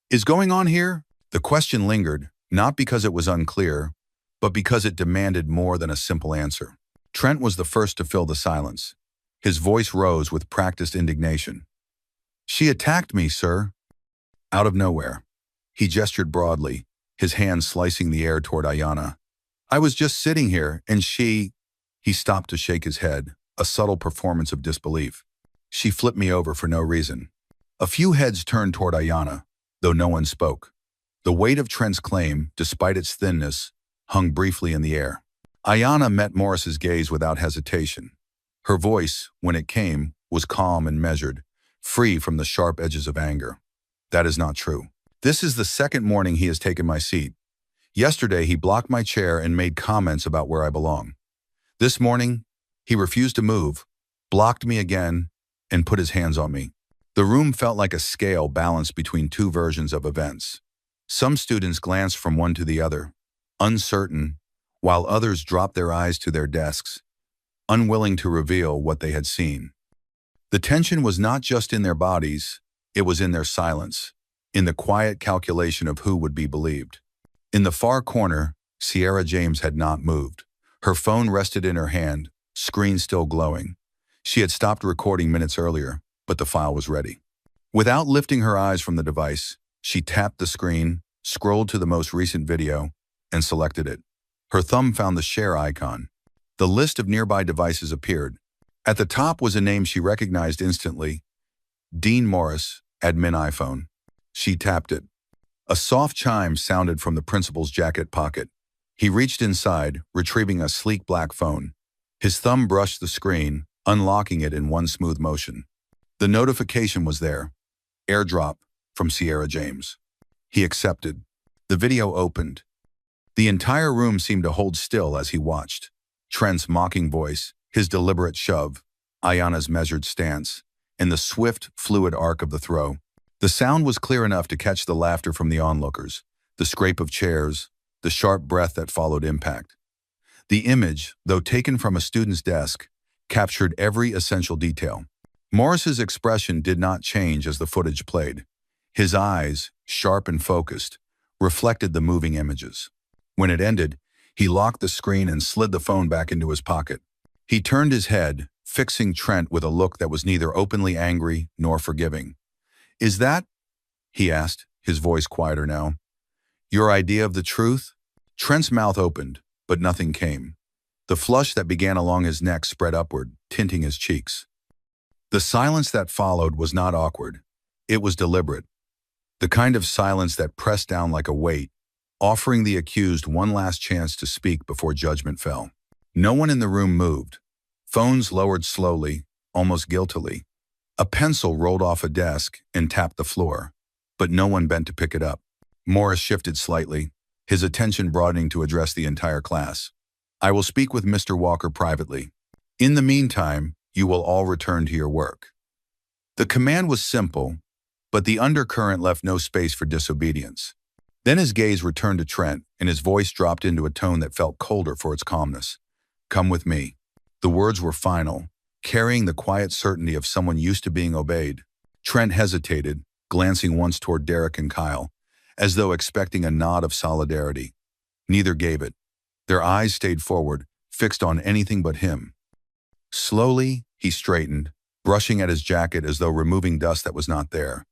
"Is going on here?" The question lingered, not because it was unclear, but because it demanded more than a simple answer. Trent was the first to fill the silence. His voice rose with practiced indignation. "She attacked me, sir." Out of nowhere, he gestured broadly, his hand slicing the air toward Ayana. "I was just sitting here, and she—" He stopped to shake his head, a subtle performance of disbelief. "She flipped me over for no reason." A few heads turned toward Ayana, though no one spoke. The weight of Trent's claim, despite its thinness, hung briefly in the air. Ayana met Morris's gaze without hesitation. Her voice, when it came, was calm and measured, free from the sharp edges of anger. "That is not true. This is the second morning he has taken my seat. Yesterday he blocked my chair and made comments about where I belong. This morning, he refused to move, blocked me again, and put his hands on me." The room felt like a scale balanced between two versions of events. Some students glanced from one to the other, uncertain, while others dropped their eyes to their desks, unwilling to reveal what they had seen. The tension was not just in their bodies, it was in their silence, in the quiet calculation of who would be believed. In the far corner, Sierra James had not moved. Her phone rested in her hand, screen still glowing. She had stopped recording minutes earlier, but the file was ready. Without lifting her eyes from the device, she tapped the screen, scrolled to the most recent video, and selected it. Her thumb found the share icon. The list of nearby devices appeared. At the top was a name she recognized instantly: Dean Morris, admin iPhone. She tapped it. A soft chime sounded from the principal's jacket pocket. He reached inside, retrieving a sleek black phone. His thumb brushed the screen, unlocking it in one smooth motion. The notification was there. AirDrop from Sierra James. He accepted. The video opened. The entire room seemed to hold still as he watched. Trent's mocking voice, his deliberate shove, Ayana's measured stance, and the swift, fluid arc of the throw. The sound was clear enough to catch the laughter from the onlookers, the scrape of chairs, the sharp breath that followed impact. The image, though taken from a student's desk, captured every essential detail. Morris's expression did not change as the footage played. His eyes, sharp and focused, reflected the moving images. When it ended, he locked the screen and slid the phone back into his pocket. He turned his head, fixing Trent with a look that was neither openly angry nor forgiving. "Is that," he asked, his voice quieter now, "your idea of the truth?" Trent's mouth opened, but nothing came. The flush that began along his neck spread upward, tinting his cheeks. The silence that followed was not awkward. It was deliberate. The kind of silence that pressed down like a weight, offering the accused one last chance to speak before judgment fell. No one in the room moved. Phones lowered slowly, almost guiltily. A pencil rolled off a desk and tapped the floor, but no one bent to pick it up. Morris shifted slightly, his attention broadening to address the entire class. "I will speak with Mr. Walker privately. In the meantime, you will all return to your work." The command was simple, but the undercurrent left no space for disobedience. Then his gaze returned to Trent, and his voice dropped into a tone that felt colder for its calmness. "Come with me." The words were final, carrying the quiet certainty of someone used to being obeyed. Trent hesitated, glancing once toward Derek and Kyle, as though expecting a nod of solidarity. Neither gave it. Their eyes stayed forward, fixed on anything but him. Slowly, he straightened, brushing at his jacket as though removing dust that was not there.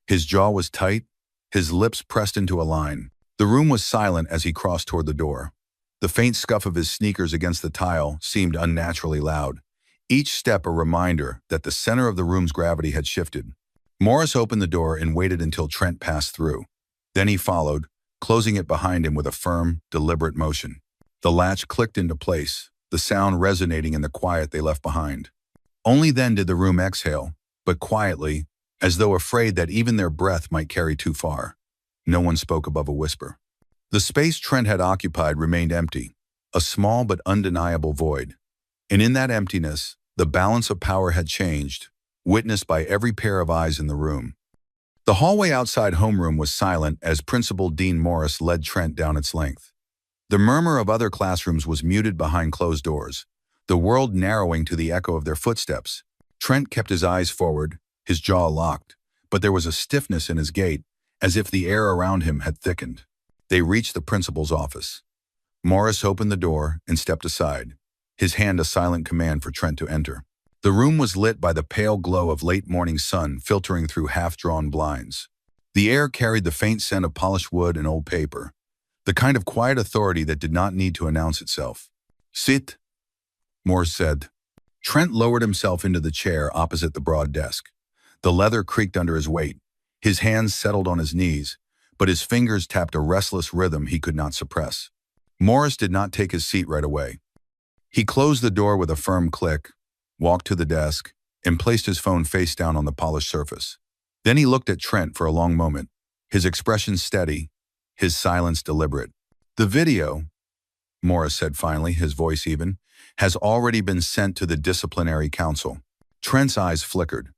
His jaw was tight, his lips pressed into a line. The room was silent as he crossed toward the door. The faint scuff of his sneakers against the tile seemed unnaturally loud, each step a reminder that the center of the room's gravity had shifted. Morris opened the door and waited until Trent passed through. Then he followed, closing it behind him with a firm, deliberate motion. The latch clicked into place, the sound resonating in the quiet they left behind. Only then did the room exhale, but quietly, as though afraid that even their breath might carry too far. No one spoke above a whisper. The space Trent had occupied remained empty, a small but undeniable void. And in that emptiness, the balance of power had changed, witnessed by every pair of eyes in the room. The hallway outside homeroom was silent as Principal Dean Morris led Trent down its length. The murmur of other classrooms was muted behind closed doors, the world narrowing to the echo of their footsteps. Trent kept his eyes forward, his jaw locked, but there was a stiffness in his gait, as if the air around him had thickened. They reached the principal's office. Morris opened the door and stepped aside, his hand a silent command for Trent to enter. The room was lit by the pale glow of late morning sun filtering through half-drawn blinds. The air carried the faint scent of polished wood and old paper, the kind of quiet authority that did not need to announce itself. "Sit," Morris said. Trent lowered himself into the chair opposite the broad desk. The leather creaked under his weight. His hands settled on his knees, but his fingers tapped a restless rhythm he could not suppress. Morris did not take his seat right away. He closed the door with a firm click, walked to the desk, and placed his phone face down on the polished surface. Then he looked at Trent for a long moment, his expression steady, his silence deliberate. "The video," Morris said finally, his voice even, "has already been sent to the disciplinary council." Trent's eyes flickered.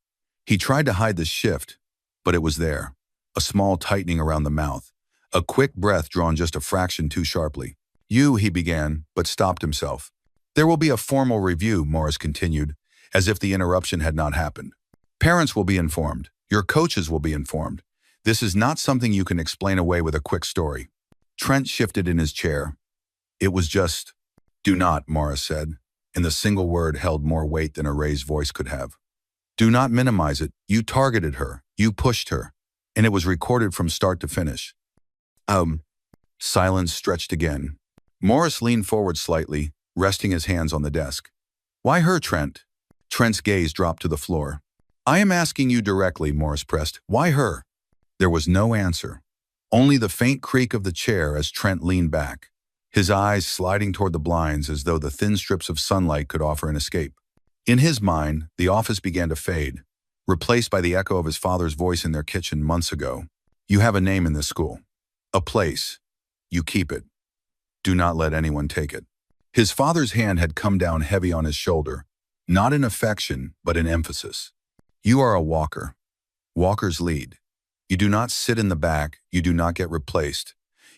He tried to hide the shift, but it was there, a small tightening around the mouth, a quick breath drawn just a fraction too sharply. He began, but stopped himself. "There will be a formal review," Morris continued, as if the interruption had not happened. "Parents will be informed. Your coaches will be informed. This is not something you can explain away with a quick story." Trent shifted in his chair. "It was just—" "Do not," Morris said, and the single word held more weight than a raised voice could have. "Do not minimize it. You targeted her. You pushed her. And it was recorded from start to finish." Silence stretched again. Morris leaned forward slightly, resting his hands on the desk. "Why her, Trent?" Trent's gaze dropped to the floor. "I am asking you directly," Morris pressed. "Why her?" There was no answer, only the faint creak of the chair as Trent leaned back, his eyes sliding toward the blinds as though the thin strips of sunlight could offer an escape. In his mind, the office began to fade, replaced by the echo of his father's voice in their kitchen months ago. "You have a name in this school. A place. You keep it. Do not let anyone take it." His father's hand had come down heavy on his shoulder, not in affection, but in emphasis. "You are a walker. Walkers lead. You do not sit in the back, you do not get replaced.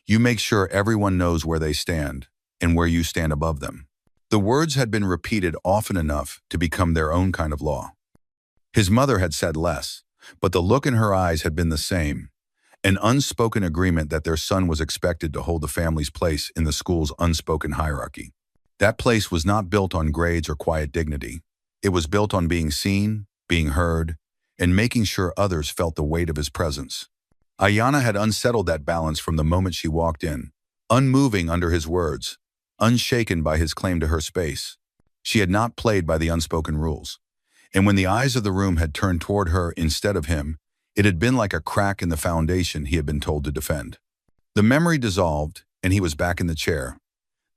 You make sure everyone knows where they stand, and where you stand above them." The words had been repeated often enough to become their own kind of law. His mother had said less, but the look in her eyes had been the same, an unspoken agreement that their son was expected to hold the family's place in the school's unspoken hierarchy. That place was not built on grades or quiet dignity. It was built on being seen, being heard, and making sure others felt the weight of his presence. Ayanna had unsettled that balance from the moment she walked in, unmoving under his words, unshaken by his claim to her space. She had not played by the unspoken rules. And when the eyes of the room had turned toward her instead of him, it had been like a crack in the foundation he had been told to defend. The memory dissolved, and he was back in the chair,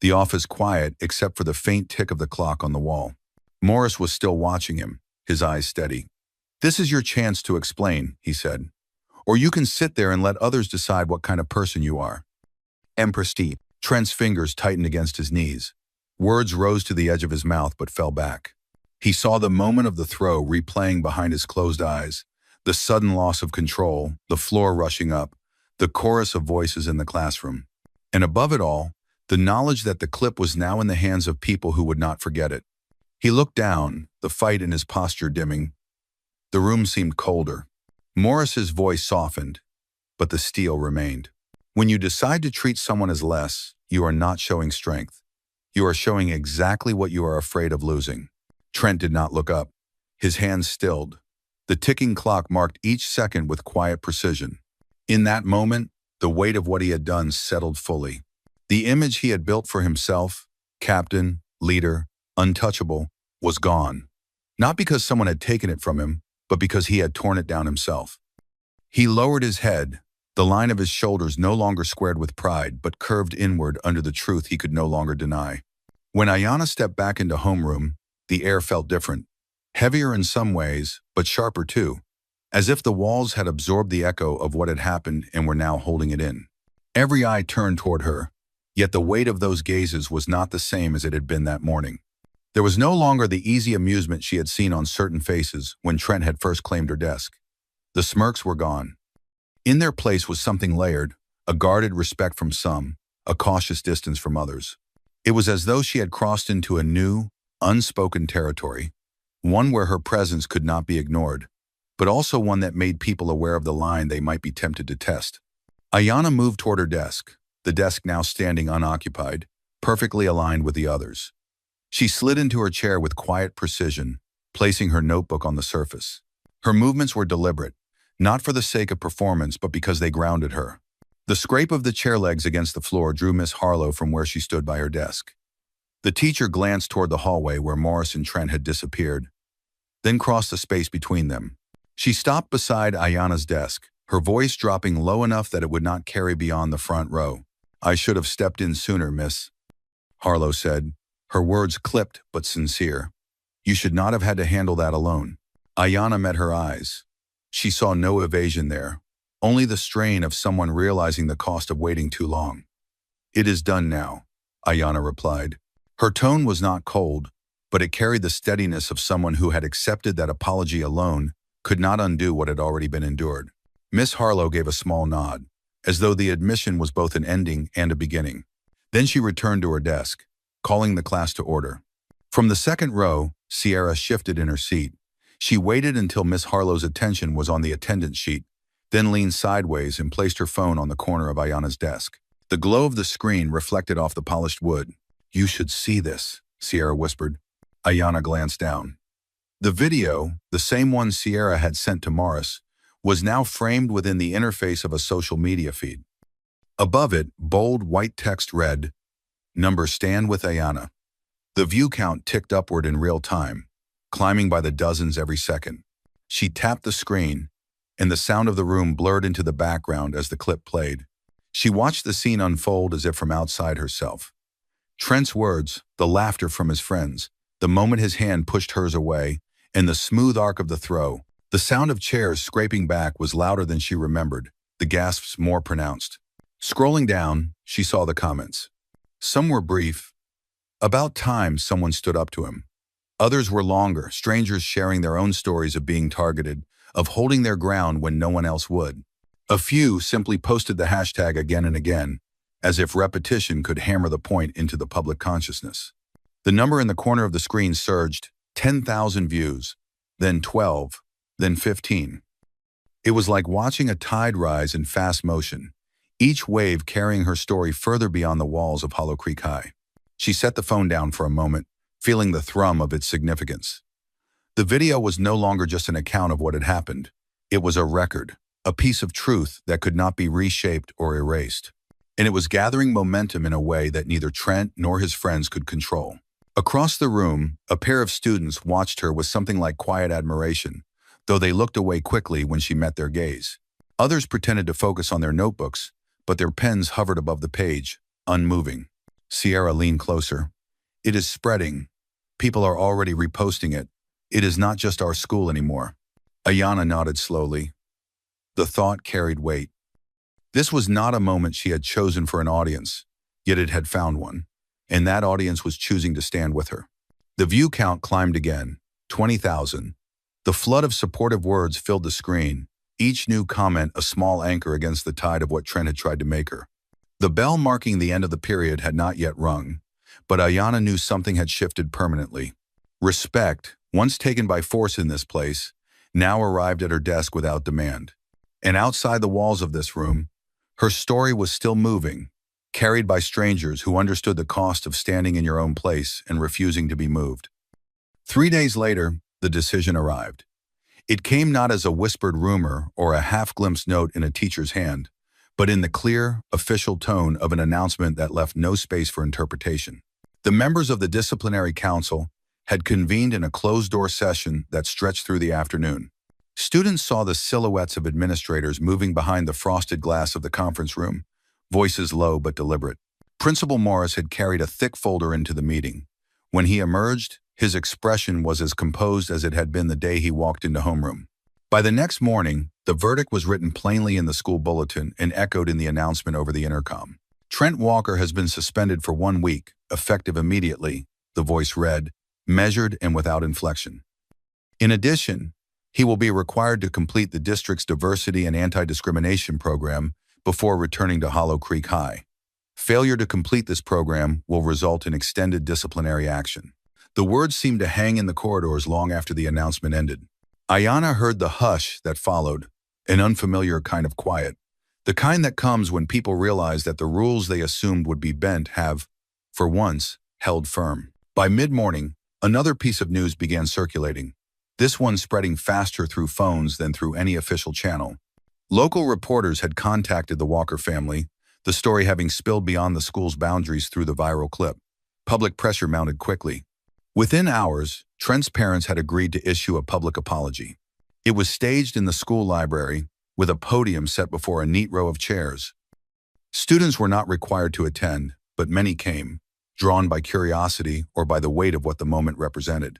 the office quiet except for the faint tick of the clock on the wall. Morris was still watching him, his eyes steady. "This is your chance to explain," he said. "Or you can sit there and let others decide what kind of person you are." Empress Deep. Trent's fingers tightened against his knees. Words rose to the edge of his mouth but fell back. He saw the moment of the throw replaying behind his closed eyes, the sudden loss of control, the floor rushing up, the chorus of voices in the classroom. And above it all, the knowledge that the clip was now in the hands of people who would not forget it. He looked down, the fight in his posture dimming. The room seemed colder. Morris's voice softened, but the steel remained. When you decide to treat someone as less, you are not showing strength. You are showing exactly what you are afraid of losing. Trent did not look up. His hands stilled. The ticking clock marked each second with quiet precision. In that moment, the weight of what he had done settled fully. The image he had built for himself, captain, leader, untouchable, was gone. Not because someone had taken it from him, but because he had torn it down himself. He lowered his head, the line of his shoulders no longer squared with pride, but curved inward under the truth he could no longer deny. When Ayanna stepped back into homeroom, the air felt different. Heavier in some ways, but sharper too, as if the walls had absorbed the echo of what had happened and were now holding it in. Every eye turned toward her, yet the weight of those gazes was not the same as it had been that morning. There was no longer the easy amusement she had seen on certain faces when Trent had first claimed her desk. The smirks were gone. In their place was something layered, a guarded respect from some, a cautious distance from others. It was as though she had crossed into a new, unspoken territory, one where her presence could not be ignored, but also one that made people aware of the line they might be tempted to test. Ayanna moved toward her desk, the desk now standing unoccupied, perfectly aligned with the others. She slid into her chair with quiet precision, placing her notebook on the surface. Her movements were deliberate, not for the sake of performance but because they grounded her. The scrape of the chair legs against the floor drew Miss Harlow from where she stood by her desk. The teacher glanced toward the hallway where Morris and Trent had disappeared, then crossed the space between them. She stopped beside Ayanna's desk, her voice dropping low enough that it would not carry beyond the front row. "I should have stepped in sooner, Miss," Harlow said, her words clipped but sincere. "You should not have had to handle that alone." Ayanna met her eyes. She saw no evasion there, only the strain of someone realizing the cost of waiting too long. "It is done now," Ayanna replied. Her tone was not cold, but it carried the steadiness of someone who had accepted that apology alone could not undo what had already been endured. Miss Harlow gave a small nod, as though the admission was both an ending and a beginning. Then she returned to her desk, calling the class to order. From the second row, Sierra shifted in her seat. She waited until Miss Harlow's attention was on the attendance sheet, then leaned sideways and placed her phone on the corner of Ayanna's desk. The glow of the screen reflected off the polished wood. "You should see this," Sierra whispered. Ayanna glanced down. The video, the same one Sierra had sent to Morris, was now framed within the interface of a social media feed. Above it, bold white text read, "Number stand with Ayanna." The view count ticked upward in real time, climbing by the dozens every second. She tapped the screen, and the sound of the room blurred into the background as the clip played. She watched the scene unfold as if from outside herself. Trent's words, the laughter from his friends, the moment his hand pushed hers away, and the smooth arc of the throw. The sound of chairs scraping back was louder than she remembered, the gasps more pronounced. Scrolling down, she saw the comments. Some were brief. About time someone stood up to him. Others were longer, strangers sharing their own stories of being targeted, of holding their ground when no one else would. A few simply posted the hashtag again and again, as if repetition could hammer the point into the public consciousness. The number in the corner of the screen surged, 10,000 views, then 12, then 15. It was like watching a tide rise in fast motion, each wave carrying her story further beyond the walls of Hollow Creek High. She set the phone down for a moment, feeling the thrum of its significance. The video was no longer just an account of what had happened. It was a record, a piece of truth that could not be reshaped or erased. And it was gathering momentum in a way that neither Trent nor his friends could control. Across the room, a pair of students watched her with something like quiet admiration, though they looked away quickly when she met their gaze. Others pretended to focus on their notebooks, but their pens hovered above the page, unmoving. Sierra leaned closer. "It is spreading. People are already reposting it. It is not just our school anymore." Ayanna nodded slowly. The thought carried weight. This was not a moment she had chosen for an audience, yet it had found one, and that audience was choosing to stand with her. The view count climbed again, 20,000. The flood of supportive words filled the screen, each new comment a small anchor against the tide of what Trent had tried to make her. The bell marking the end of the period had not yet rung, but Ayanna knew something had shifted permanently. Respect, once taken by force in this place, now arrived at her desk without demand. And outside the walls of this room, her story was still moving, carried by strangers who understood the cost of standing in your own place and refusing to be moved. 3 days later, the decision arrived. It came not as a whispered rumor or a half-glimpsed note in a teacher's hand, but in the clear, official tone of an announcement that left no space for interpretation. The members of the disciplinary council had convened in a closed-door session that stretched through the afternoon. Students saw the silhouettes of administrators moving behind the frosted glass of the conference room, voices low but deliberate. Principal Morris had carried a thick folder into the meeting. When he emerged, his expression was as composed as it had been the day he walked into homeroom. By the next morning, the verdict was written plainly in the school bulletin and echoed in the announcement over the intercom. Trent Walker has been suspended for 1 week, effective immediately, the voice read, measured and without inflection. In addition, he will be required to complete the district's diversity and anti-discrimination program before returning to Hollow Creek High. Failure to complete this program will result in extended disciplinary action. The words seemed to hang in the corridors long after the announcement ended. Ayanna heard the hush that followed, an unfamiliar kind of quiet, the kind that comes when people realize that the rules they assumed would be bent have, for once, held firm. By mid-morning, another piece of news began circulating, this one spreading faster through phones than through any official channel. Local reporters had contacted the Walker family, the story having spilled beyond the school's boundaries through the viral clip. Public pressure mounted quickly. Within hours, Trent's parents had agreed to issue a public apology. It was staged in the school library, with a podium set before a neat row of chairs. Students were not required to attend, but many came, drawn by curiosity or by the weight of what the moment represented.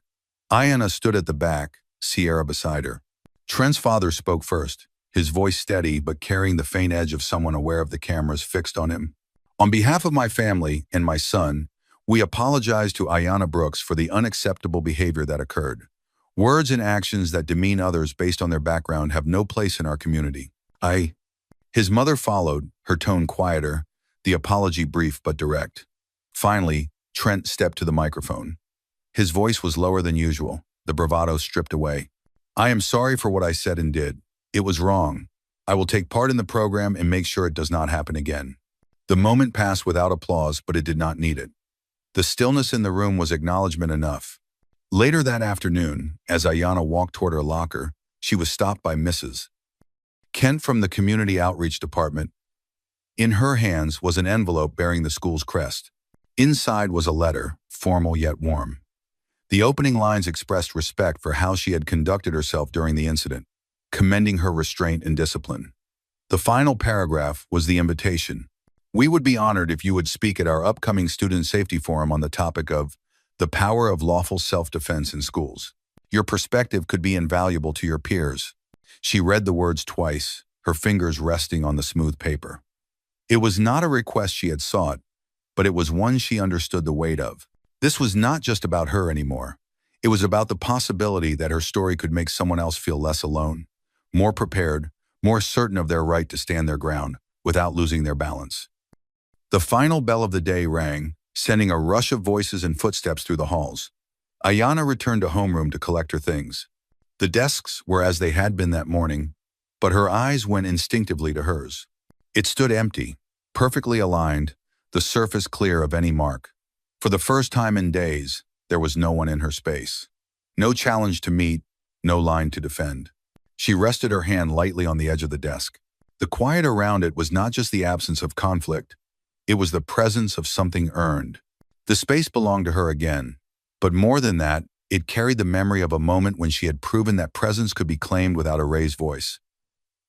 Ayanna stood at the back, Sierra beside her. Trent's father spoke first, his voice steady but carrying the faint edge of someone aware of the cameras fixed on him. On behalf of my family and my son, we apologize to Ayanna Brooks for the unacceptable behavior that occurred. Words and actions that demean others based on their background have no place in our community. His mother followed, her tone quieter, the apology brief but direct. Finally, Trent stepped to the microphone. His voice was lower than usual, the bravado stripped away. I am sorry for what I said and did. It was wrong. I will take part in the program and make sure it does not happen again. The moment passed without applause, but it did not need it. The stillness in the room was acknowledgement enough. Later that afternoon, as Ayanna walked toward her locker, she was stopped by Mrs. Kent from the Community Outreach Department. In her hands was an envelope bearing the school's crest. Inside was a letter, formal yet warm. The opening lines expressed respect for how she had conducted herself during the incident, commending her restraint and discipline. The final paragraph was the invitation. We would be honored if you would speak at our upcoming Student Safety Forum on the topic of the power of lawful self-defense in schools. Your perspective could be invaluable to your peers. She read the words twice, her fingers resting on the smooth paper. It was not a request she had sought, but it was one she understood the weight of. This was not just about her anymore. It was about the possibility that her story could make someone else feel less alone, more prepared, more certain of their right to stand their ground without losing their balance. The final bell of the day rang, sending a rush of voices and footsteps through the halls. Ayanna returned to homeroom to collect her things. The desks were as they had been that morning, but her eyes went instinctively to hers. It stood empty, perfectly aligned, the surface clear of any mark. For the first time in days, there was no one in her space. No challenge to meet, no line to defend. She rested her hand lightly on the edge of the desk. The quiet around it was not just the absence of conflict. It was the presence of something earned. The space belonged to her again, but more than that, it carried the memory of a moment when she had proven that presence could be claimed without a raised voice,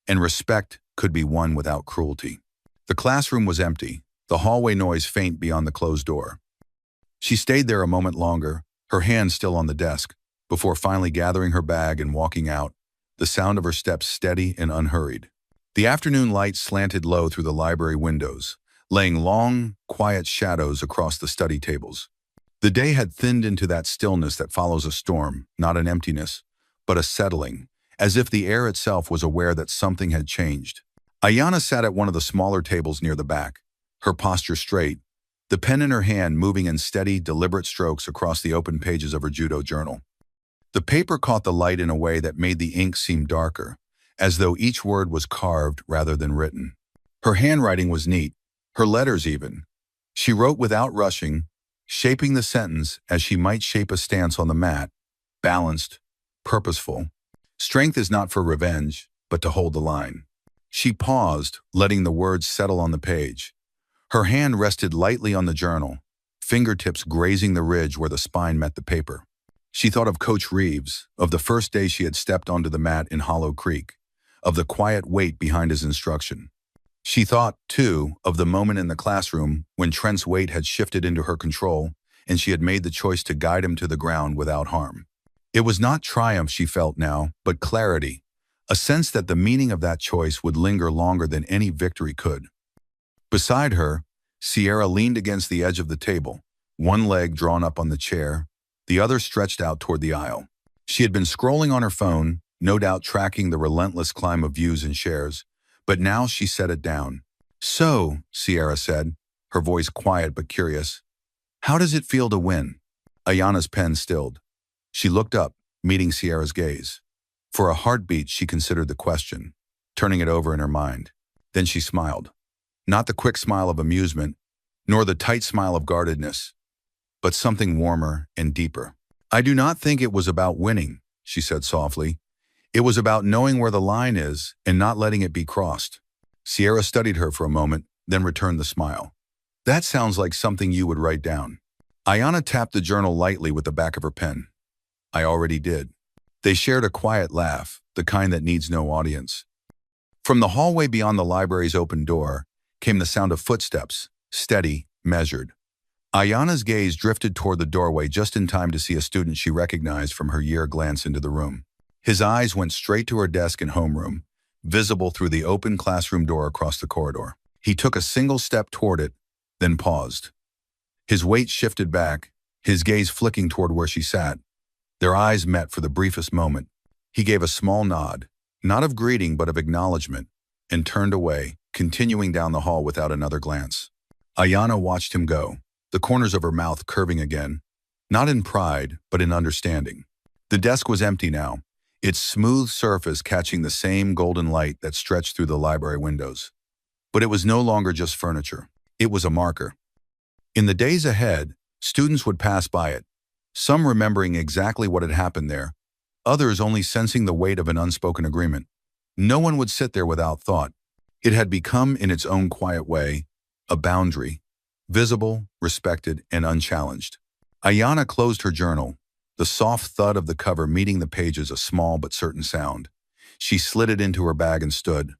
and respect could be won without cruelty. The classroom was empty, the hallway noise faint beyond the closed door. She stayed there a moment longer, her hand still on the desk, before finally gathering her bag and walking out, the sound of her steps steady and unhurried. The afternoon light slanted low through the library windows, laying long, quiet shadows across the study tables. The day had thinned into that stillness that follows a storm, not an emptiness, but a settling, as if the air itself was aware that something had changed. Ayana sat at one of the smaller tables near the back, her posture straight, the pen in her hand moving in steady, deliberate strokes across the open pages of her judo journal. The paper caught the light in a way that made the ink seem darker, as though each word was carved rather than written. Her handwriting was neat, her letters even. She wrote without rushing, shaping the sentence as she might shape a stance on the mat, balanced, purposeful. Strength is not for revenge, but to hold the line. She paused, letting the words settle on the page. Her hand rested lightly on the journal, fingertips grazing the ridge where the spine met the paper. She thought of Coach Reeves, of the first day she had stepped onto the mat in Hollow Creek, of the quiet weight behind his instruction. She thought, too, of the moment in the classroom when Trent's weight had shifted into her control and she had made the choice to guide him to the ground without harm. It was not triumph she felt now, but clarity, a sense that the meaning of that choice would linger longer than any victory could. Beside her, Sierra leaned against the edge of the table, one leg drawn up on the chair, the other stretched out toward the aisle. She had been scrolling on her phone, no doubt tracking the relentless climb of views and shares, but now she set it down. "So," Sierra said, her voice quiet but curious, "how does it feel to win?" Ayana's pen stilled. She looked up, meeting Sierra's gaze. For a heartbeat, she considered the question, turning it over in her mind. Then she smiled. Not the quick smile of amusement, nor the tight smile of guardedness, but something warmer and deeper. "I do not think it was about winning," she said softly. "It was about knowing where the line is and not letting it be crossed." Sierra studied her for a moment, then returned the smile. "That sounds like something you would write down." Ayana tapped the journal lightly with the back of her pen. "I already did." They shared a quiet laugh, the kind that needs no audience. From the hallway beyond the library's open door came the sound of footsteps, steady, measured. Ayana's gaze drifted toward the doorway just in time to see a student she recognized from her year glance into the room. His eyes went straight to her desk in homeroom, visible through the open classroom door across the corridor. He took a single step toward it, then paused. His weight shifted back, his gaze flicking toward where she sat. Their eyes met for the briefest moment. He gave a small nod, not of greeting but of acknowledgement, and turned away, continuing down the hall without another glance. Ayana watched him go, the corners of her mouth curving again, not in pride, but in understanding. The desk was empty now, its smooth surface catching the same golden light that stretched through the library windows. But it was no longer just furniture. It was a marker. In the days ahead, students would pass by it, some remembering exactly what had happened there, others only sensing the weight of an unspoken agreement. No one would sit there without thought. It had become, in its own quiet way, a boundary, visible, respected, and unchallenged. Ayana closed her journal, the soft thud of the cover meeting the pages a small but certain sound. She slid it into her bag and stood,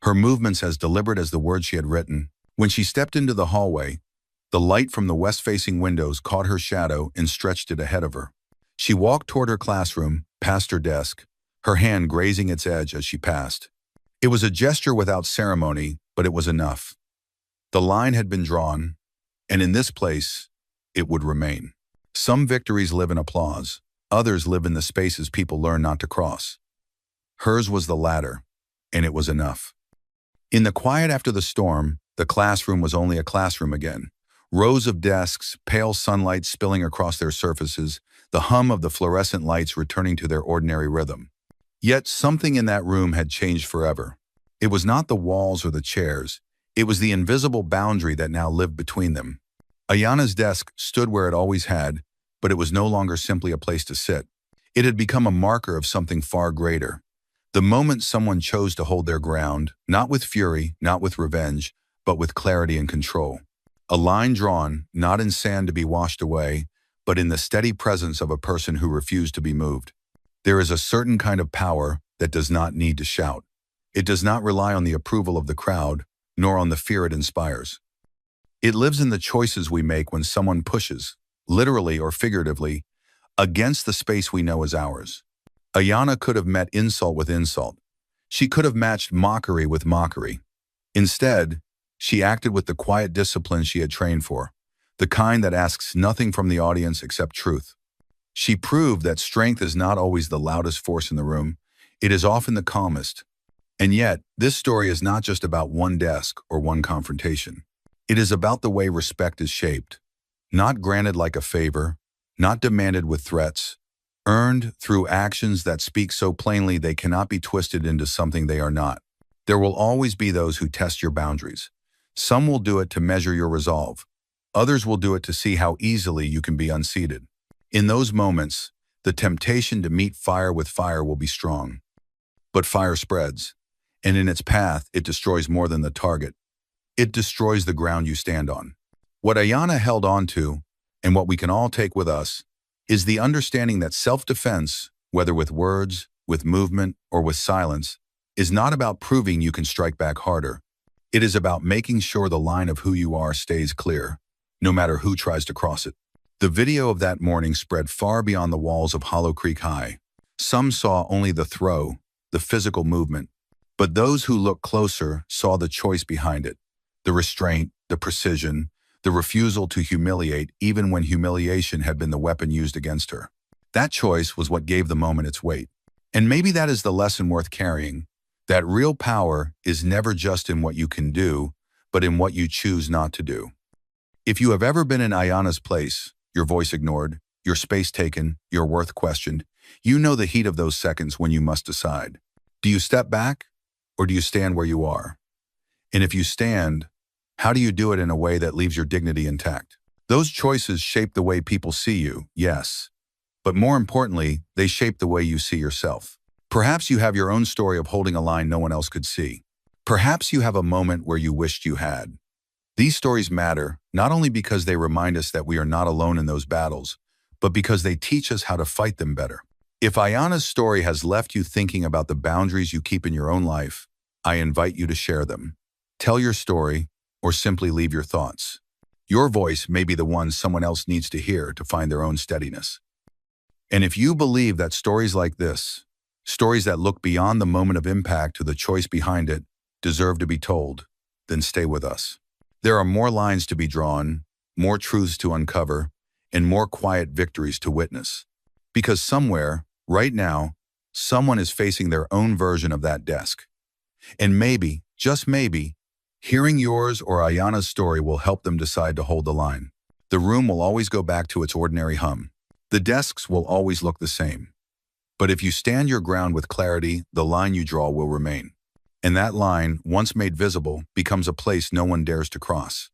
her movements as deliberate as the words she had written. When she stepped into the hallway, the light from the west-facing windows caught her shadow and stretched it ahead of her. She walked toward her classroom, past her desk, her hand grazing its edge as she passed. It was a gesture without ceremony, but it was enough. The line had been drawn, and in this place, it would remain. Some victories live in applause, others live in the spaces people learn not to cross. Hers was the latter, and it was enough. In the quiet after the storm, the classroom was only a classroom again. Rows of desks, pale sunlight spilling across their surfaces, the hum of the fluorescent lights returning to their ordinary rhythm. Yet something in that room had changed forever. It was not the walls or the chairs. It was the invisible boundary that now lived between them. Ayana's desk stood where it always had, but it was no longer simply a place to sit. It had become a marker of something far greater. The moment someone chose to hold their ground, not with fury, not with revenge, but with clarity and control. A line drawn, not in sand to be washed away, but in the steady presence of a person who refused to be moved. There is a certain kind of power that does not need to shout. It does not rely on the approval of the crowd, nor on the fear it inspires. It lives in the choices we make when someone pushes, literally or figuratively, against the space we know is ours. Ayana could have met insult with insult. She could have matched mockery with mockery. Instead, she acted with the quiet discipline she had trained for, the kind that asks nothing from the audience except truth. She proved that strength is not always the loudest force in the room, it is often the calmest. And yet, this story is not just about one desk or one confrontation. It is about the way respect is shaped, not granted like a favor, not demanded with threats, earned through actions that speak so plainly they cannot be twisted into something they are not. There will always be those who test your boundaries. Some will do it to measure your resolve. Others will do it to see how easily you can be unseated. In those moments, the temptation to meet fire with fire will be strong. But fire spreads, and in its path, it destroys more than the target. It destroys the ground you stand on. What Ayanna held on to, and what we can all take with us, is the understanding that self-defense, whether with words, with movement, or with silence, is not about proving you can strike back harder. It is about making sure the line of who you are stays clear, no matter who tries to cross it. The video of that morning spread far beyond the walls of Hollow Creek High. Some saw only the throw, the physical movement, but those who looked closer saw the choice behind it, the restraint, the precision, the refusal to humiliate even when humiliation had been the weapon used against her. That choice was what gave the moment its weight. And maybe that is the lesson worth carrying, that real power is never just in what you can do, but in what you choose not to do. If you have ever been in Ayanna's place, your voice ignored, your space taken, your worth questioned, you know the heat of those seconds when you must decide. Do you step back, or do you stand where you are? And if you stand, how do you do it in a way that leaves your dignity intact? Those choices shape the way people see you, yes. But more importantly, they shape the way you see yourself. Perhaps you have your own story of holding a line no one else could see. Perhaps you have a moment where you wished you had. These stories matter, not only because they remind us that we are not alone in those battles, but because they teach us how to fight them better. If Ayanna's story has left you thinking about the boundaries you keep in your own life, I invite you to share them. Tell your story, or simply leave your thoughts. Your voice may be the one someone else needs to hear to find their own steadiness. And if you believe that stories like this, stories that look beyond the moment of impact to the choice behind it, deserve to be told, then stay with us. There are more lines to be drawn, more truths to uncover, and more quiet victories to witness. Because somewhere, right now, someone is facing their own version of that desk. And maybe, just maybe, hearing yours or Ayanna's story will help them decide to hold the line. The room will always go back to its ordinary hum. The desks will always look the same. But if you stand your ground with clarity, the line you draw will remain. And that line, once made visible, becomes a place no one dares to cross.